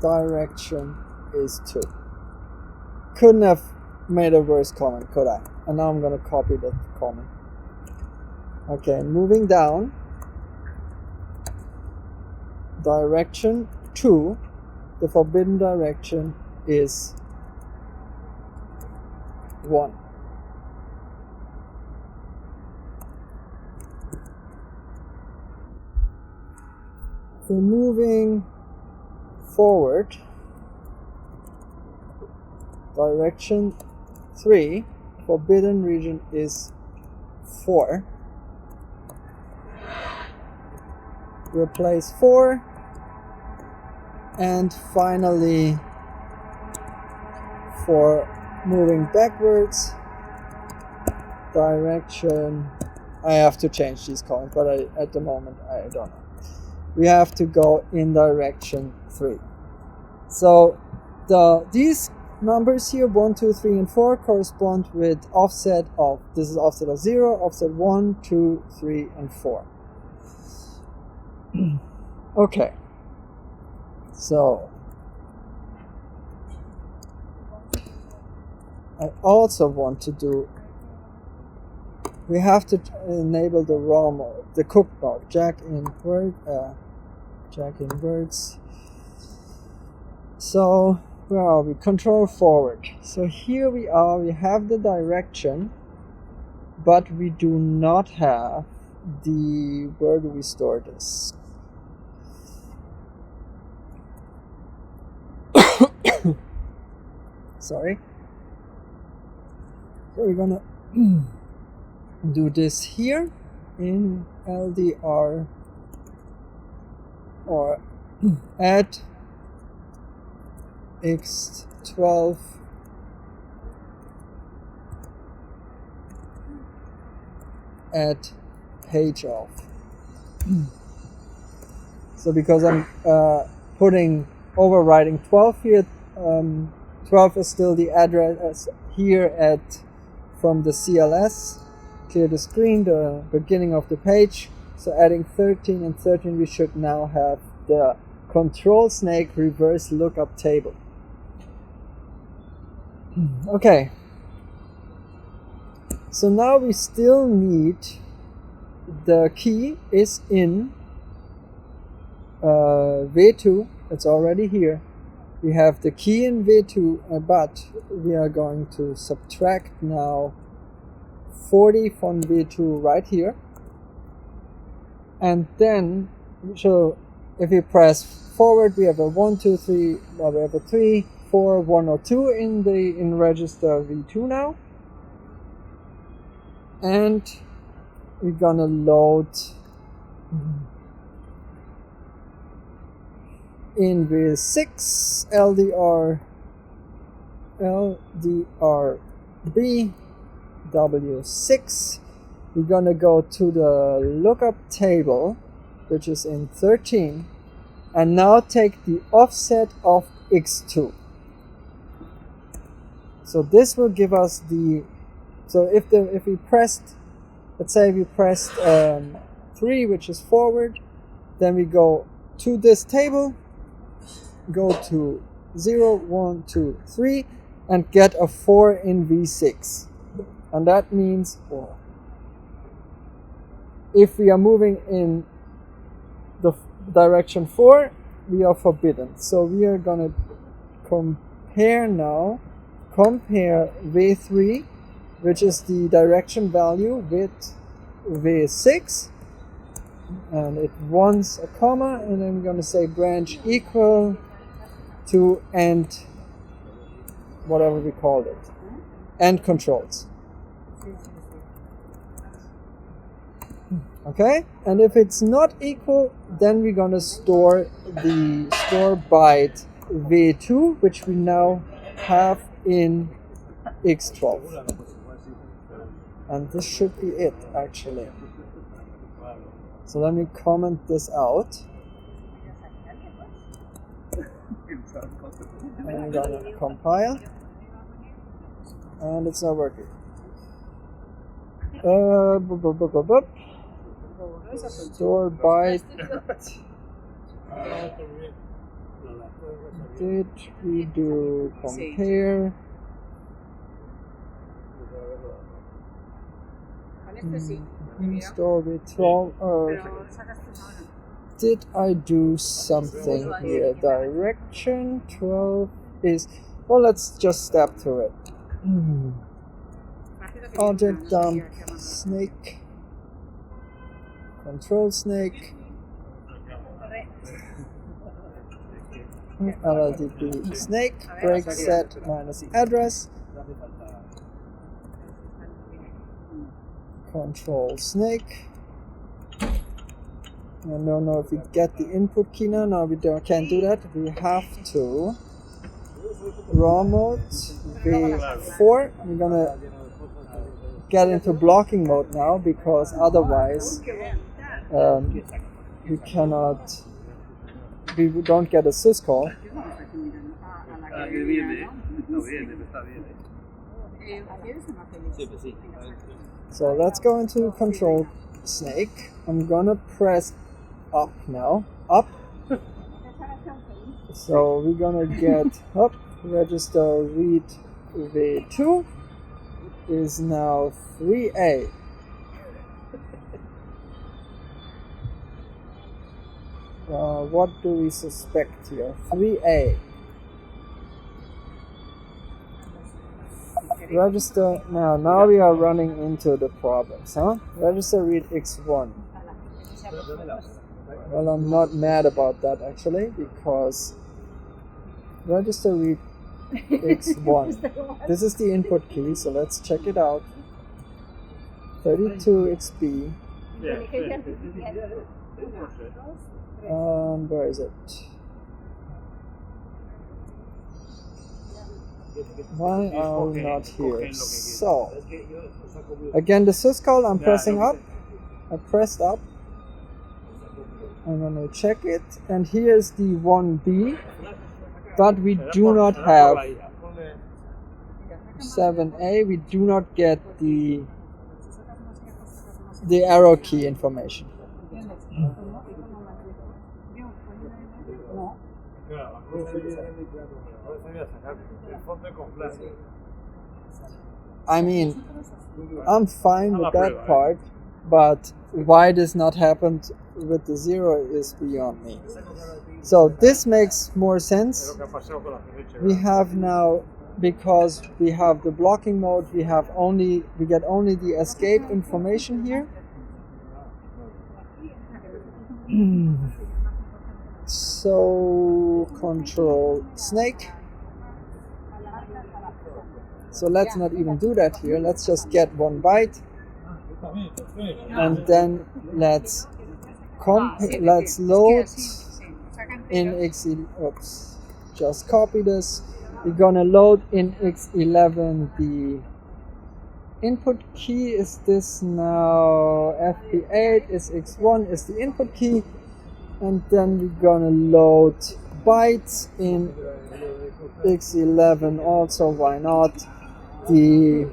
direction is 2. Couldn't have made a worse comment, could I? And now I'm going to copy that comment. Okay, moving down. Direction 2, the forbidden direction is 1. So moving forward, direction 3, forbidden region is 4. Replace 4, and finally for moving backwards, direction, I have to change these columns, but at the moment I don't know. We have to go in direction 3. So these numbers here, 1, 2, 3, and 4, correspond with offset of, this is offset of 0, offset 1, 2, 3, and 4. Okay, so I also want to do, we have to enable the raw mode, the cook mode, jack in words. So where are we? Control forward. So here we are, we have the direction, but we do not have the, where do we store this? Sorry. So we're gonna do this here in LDR or add x12 at page of. So because I'm overriding 12 here, 12 is still the address here from the CLS, clear the screen, the beginning of the page. So adding 13 and 13, we should now have the control snake reverse lookup table. Okay. So now we still need, the key is in V2, it's already here. We have the key in V2, but we are going to subtract now 40 from V2 right here. And then, so if we press forward, we have a 1, 2, 3, well, we have a 3, 4, 1 or 2 in register V2 now. And we're gonna load in V6 LDRB W6. We're gonna go to the lookup table, which is in 13, and now take the offset of x2. So this will give us the, so if we pressed, let's say we pressed 3, which is forward, then we go to this table, go to 0, 1, 2, 3, and get a 4 in V6. And that means, if we are moving in the direction 4, we are forbidden. So we are going to compare V3, which is the direction value, with V6. And it wants a comma, and then we're going to say branch equal to end, whatever we called it, end controls. Okay, and if it's not equal, then we're going to store the store byte V2, which we now have in x12. And this should be it, actually. So let me comment this out. And I'm gonna compile. And it's not working. Store byte. Did we do compare? Store V12. Did I do something here? Direction 12 is. Well, let's just step through it. Object dump snake. Control snake. LLDP snake. Break set minus address. Control snake. I don't know if we get the input key now. No, we can't do that. We have to raw mode V4. We're gonna get into blocking mode now because otherwise we cannot. We don't get a syscall. So let's go into control snake. I'm gonna press up now. Up. So we're gonna get up. Register read v2 is now 3A. What do we suspect here? 3A. Register now. Now we are running into the problems, huh? Register read x1. Well, I'm not mad about that actually because register read x1. This is the input key, so let's check it out. 32xb. Where is it? Why are we not here? So, again the syscall, I'm pressing up. I pressed up. I'm gonna check it, and here's the 1B, but we do not have 7A. We do not get the arrow key information. I mean, I'm fine with that part, but why this not happened with the 0 is beyond me. So this makes more sense. We have now, because we have the blocking mode, we get only the escape information here. So control snake. So let's not even do that here. Let's just get 1 byte, and then let's load in oops. Just copy this. We're gonna load in x11 the input key. Is this now FP8? Is x1 is the input key, and then we're gonna load bytes in x11 also. Why not? The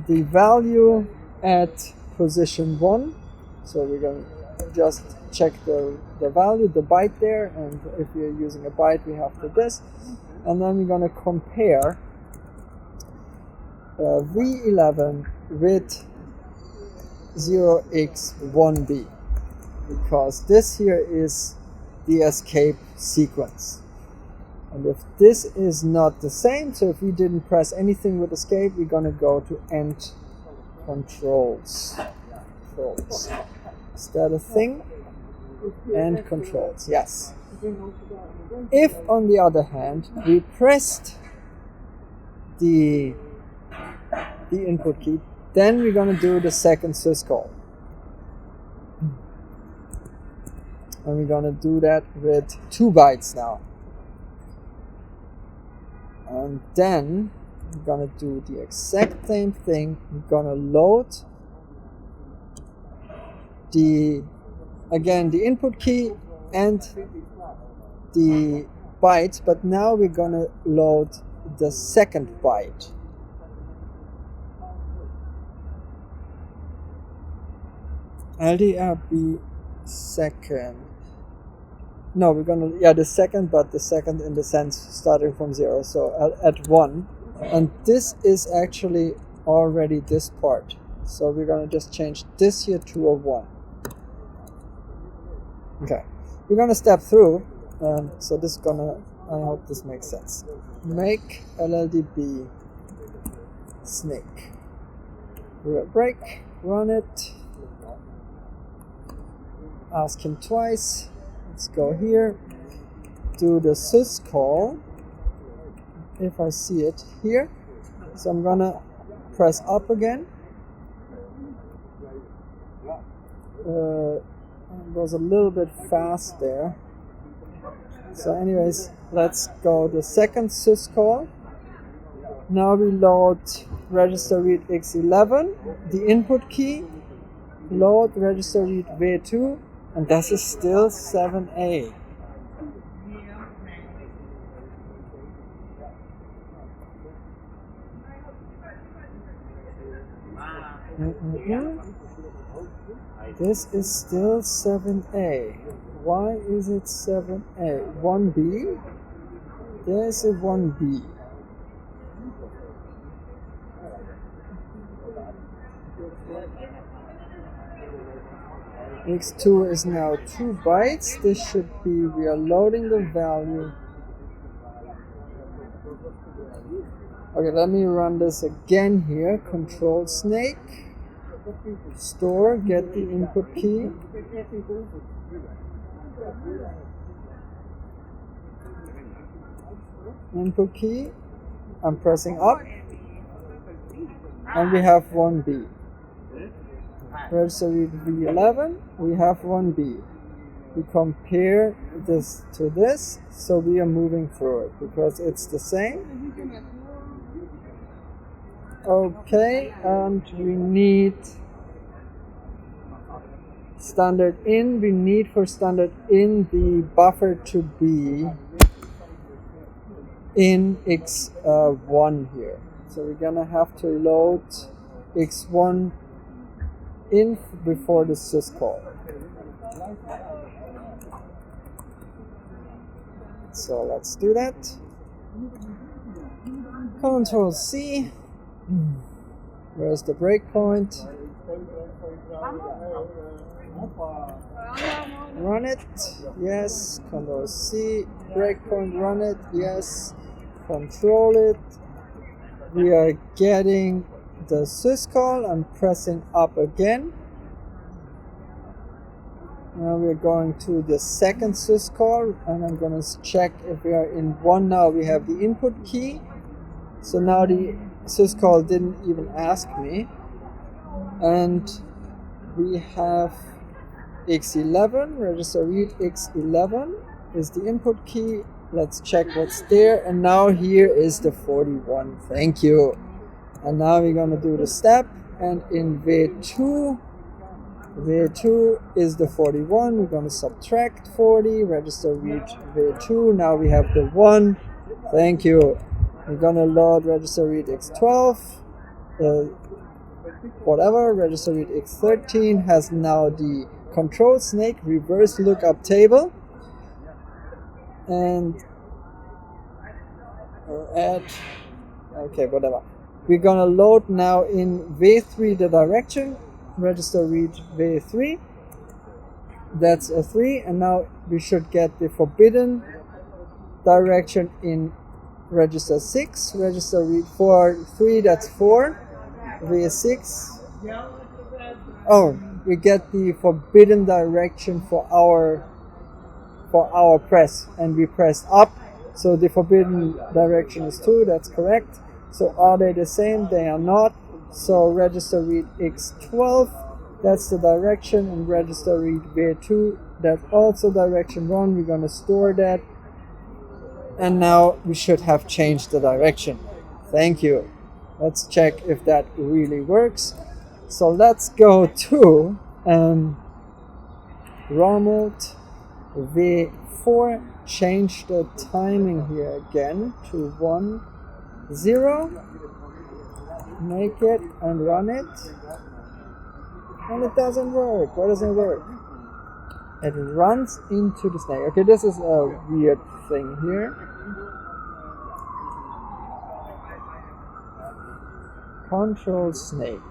value at position 1, so we're going to just check the value, the byte there, and if we're using a byte we have to this, and then we're going to compare V11 with 0x1b, because this here is the escape sequence. And if this is not the same, so if we didn't press anything with escape, we're gonna go to end controls. Is that a thing? End controls, yes. If on the other hand we pressed the input key, then we're gonna do the second syscall. And we're gonna do that with 2 bytes now. And then we're gonna do the exact same thing. We're gonna load the input key and the bytes, but now we're gonna load the second byte. LDRB second. No, we're gonna, the second, but the second in the sense starting from 0, so at 1. And this is actually already this part. So we're gonna just change this here to a 1. Okay, we're gonna step through, so this is gonna, I hope this makes sense. Make LLDB snake. Do a break, run it, ask him twice. Let's go here, do the syscall if I see it here. So I'm gonna press up again. It was a little bit fast there. So anyways, let's go the second syscall. Now we load register read x11, the input key, load register read v2, and this is still 7A. This is still 7A. Why is it 7A? 1B? There's a 1B. X2 is now 2 bytes. This should be, we are loading the value. Okay, let me run this again here. Control snake. Store, get the input key. Input key. I'm pressing up. And we have 1B. Register read V11, we have 1B. We compare this to this, so we are moving through it because it's the same. Okay, and we need standard in. We need for standard in the buffer to be in x1 here. So we're gonna have to load x1 in before the syscall. So let's do that. Control C. Where's the breakpoint? Run it. Yes. Control C. Breakpoint. Run it. Yes. Control it. We are getting the syscall. I'm pressing up again. Now we're going to the second syscall, and I'm going to check if we are in 1 now. We have the input key. So now the syscall didn't even ask me. And we have x11, register read x11 is the input key. Let's check what's there. And now here is the 41. Thank you. And now we're going to do the step. And in V2 is the 41. We're going to subtract 40, register read V2. Now we have the 1. Thank you. We're going to load register read x12. Whatever, register read x13 has now the control snake reverse lookup table. And add, okay, whatever. We're going to load now in V3 the direction. Register read V3. That's a 3, and now we should get the forbidden direction in register 6. Register read 3, that's 4. V6. Oh, we get the forbidden direction for our press, and we press up, so the forbidden direction is 2. That's correct. So are they the same? They are not. So register read x12, that's the direction, and register read v2, that's also direction 1. We're going to store that, and now we should have changed the direction. Thank you. Let's check if that really works. So let's go to raw mode v4, change the timing here again to 1, 0. Make it and run it, and it doesn't work. Why doesn't it work? It runs into the snake. Okay, this is a weird thing here. control snake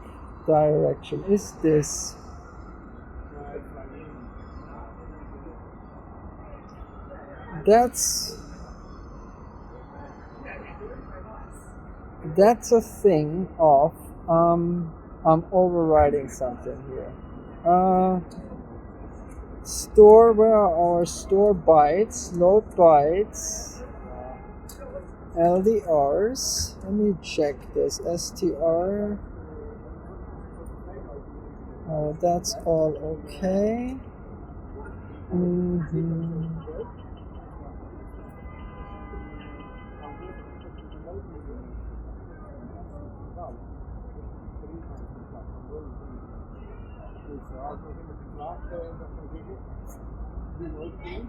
direction is this. That's a thing of I'm overriding something here. Store, where are our store bytes, load bytes, LDRs. Let me check this. STR. Oh, that's all okay.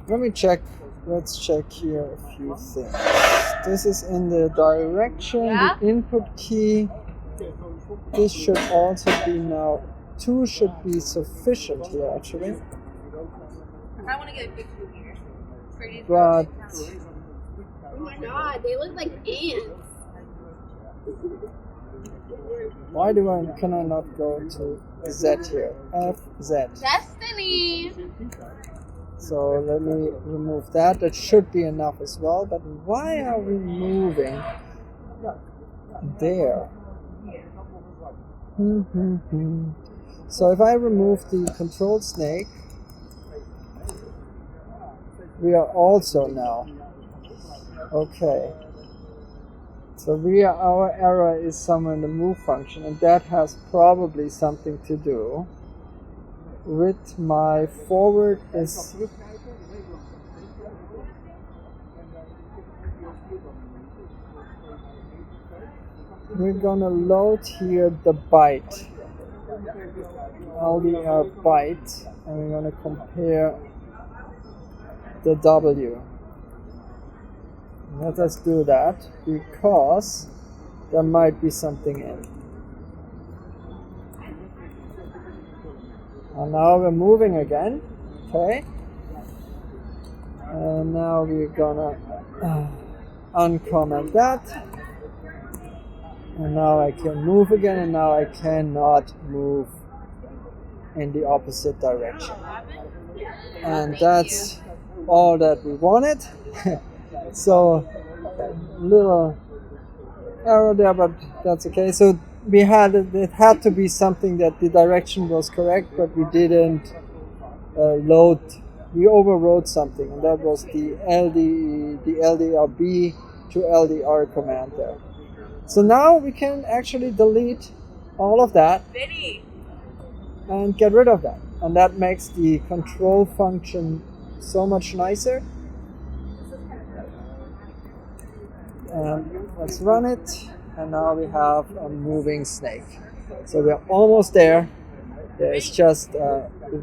Let me check. Let's check here a few things. This is in the direction, the input key. This should also be now. 2 should be sufficient here, actually. I want to get a big food here. But oh my god, they look like ants. why can I not go to Z here? FZ. Destiny! So let me remove that. That should be enough as well. But why are we moving there? So if I remove the control snake, we are also now. Okay. So our error is somewhere in the move function, and that has probably something to do with my forward is. We're gonna load here the byte, LDR byte, and we're gonna compare the W. Let us do that because there might be something in. And now we're moving again, okay? And now we're gonna uncomment that. And now I can move again, and now I cannot move in the opposite direction. And that's all that we wanted. So little error there, but that's okay. So it had to be something that the direction was correct, but we didn't load. We overrode something, and that was the LDRB to LDR command there. So now we can actually delete all of that and get rid of that. And that makes the control function so much nicer. And let's run it. And now we have a moving snake. So we're almost there. There's just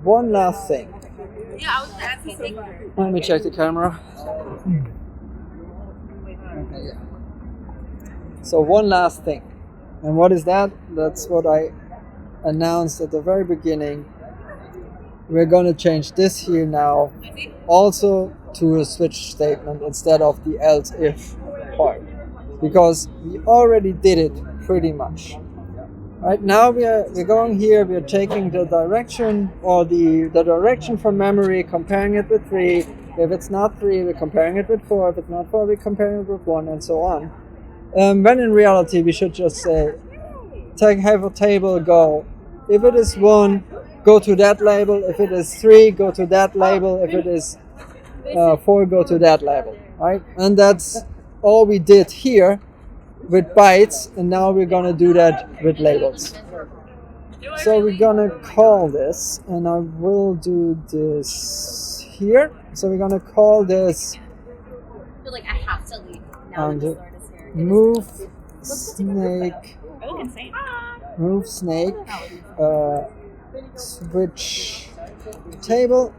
one last thing. Yeah, I was asking. Let me check the camera. Okay, yeah. So one last thing. And what is that? That's what I announced at the very beginning. We're going to change this here now also to a switch statement instead of the else if part, because we already did it pretty much. Right now we're going here, we're taking the direction or the direction from memory, comparing it with 3. If it's not 3, we're comparing it with 4. If it's not 4, we're comparing it with 1, and so on. When in reality we should just say, have a table, go. If it is 1, go to that label. If it is 3, go to that label. If it is 4, go to that label. Right? And that's all we did here with bytes, and now we're gonna do that with labels. So we're gonna call this, and I will do this here. So we're gonna call this. I feel like I have to leave now that the Lord is here. Move snake. Move snake. Switch table.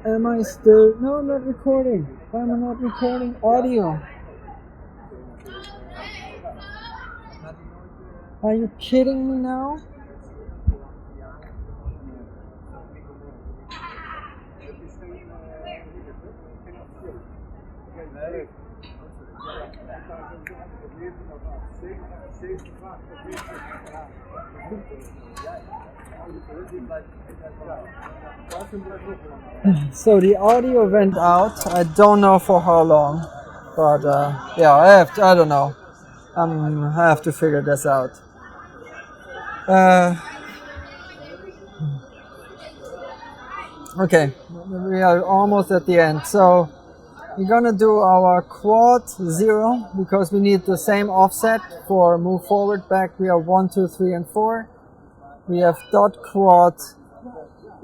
Am I still? No, I'm not recording. Why am I not recording audio? Are you kidding me now? So the audio went out. I don't know for how long, but yeah, I don't know. I have to figure this out. Okay, we are almost at the end. So we're gonna do our quad 0 because we need the same offset for move forward, back. We have 1, 2, 3, and 4. We have dot quad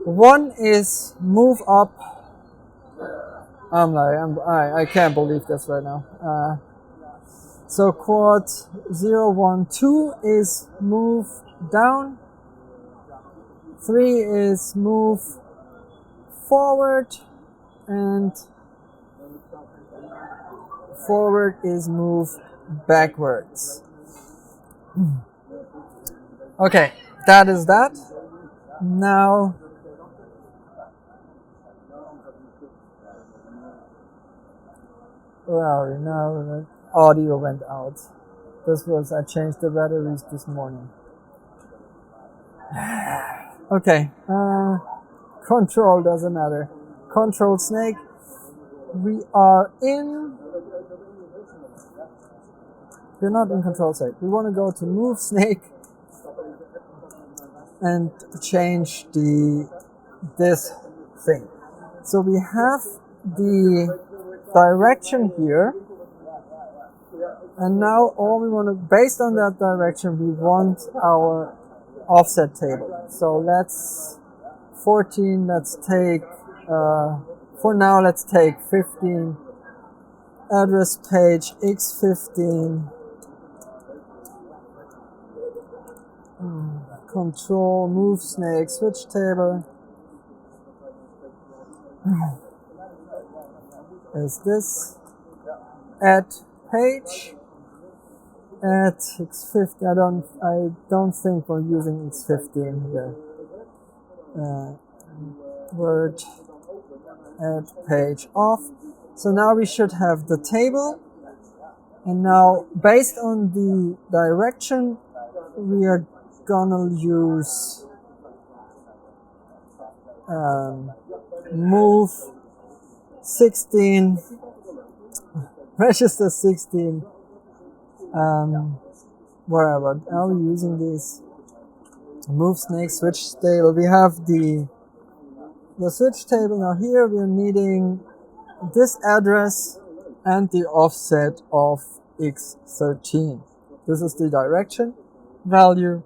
1 is move up. I can't believe this right now. So quad 0, 1, 2 is move down. 3 is move forward, and forward is move backwards. Okay, that is that. Now where are we now? The audio went out. I changed the batteries this morning. Okay, control doesn't matter. Control snake. We're not in control snake. We want to go to move snake and change this thing. So we have the direction here, and now all we want to, based on that direction, we want our offset table. So let's 14, let's take for now let's take 15, address page x15, control move snake switch table is this, add page, add x15. I don't think we're using x15 here. Word add page off. So now we should have the table, and now based on the direction we are gonna use move 16, register 16, wherever. Are we using these? Move snake switch table. We have the switch table. Now here we are needing this address and the offset of x13. This is the direction value.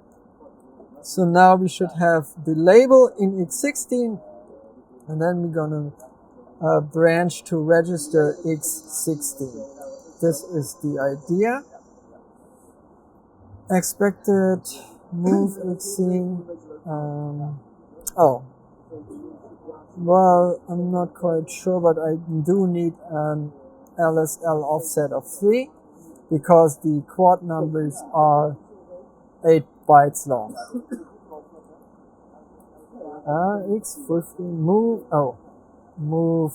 So now we should have the label in x16, and then we're gonna branch to register x16. This is the idea. Expected move x16. Well, I'm not quite sure, but I do need an LSL offset of 3 because the quad numbers are 8 bytes long. X15 move. Move.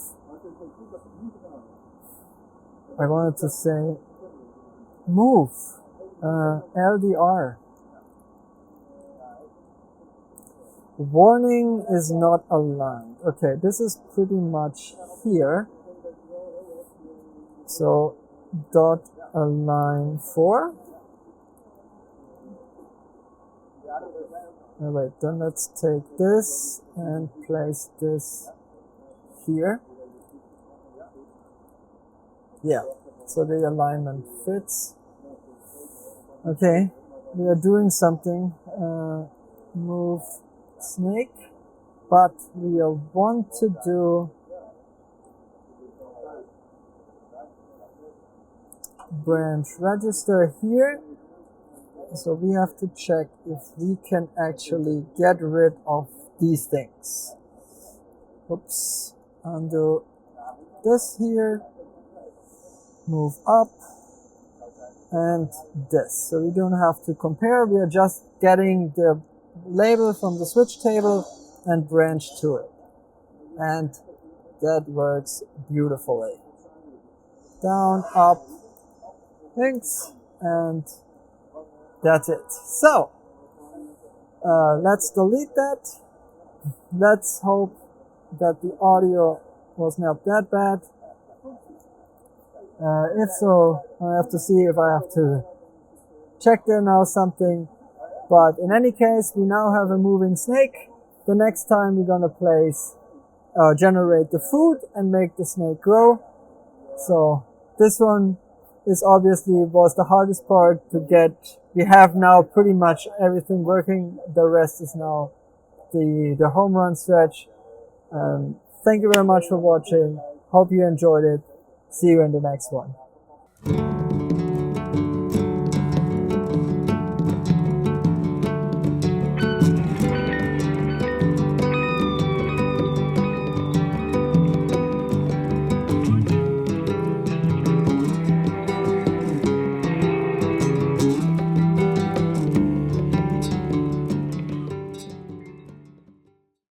I wanted to say move. LDR. Warning is not aligned. Okay, this is pretty much here. So dot align 4. Wait, then let's take this and place this here. Yeah, so the alignment fits. Okay, we are doing something. Move snake, but we want to do branch register here. So we have to check if we can actually get rid of these things. Oops, undo this here, move up, and this. So we don't have to compare, we are just getting the label from the switch table and branch to it. And that works beautifully. Down, up, Thanks, and that's it. So let's delete that. Let's hope that the audio was not that bad. If so, I have to see if I have to check there now something. But in any case, we now have a moving snake. The next time we're gonna generate the food and make the snake grow. So this one is obviously was the hardest part to get. We have now pretty much everything working. The rest is now the home run stretch. Thank you very much for watching. Hope you enjoyed it. See you in the next one.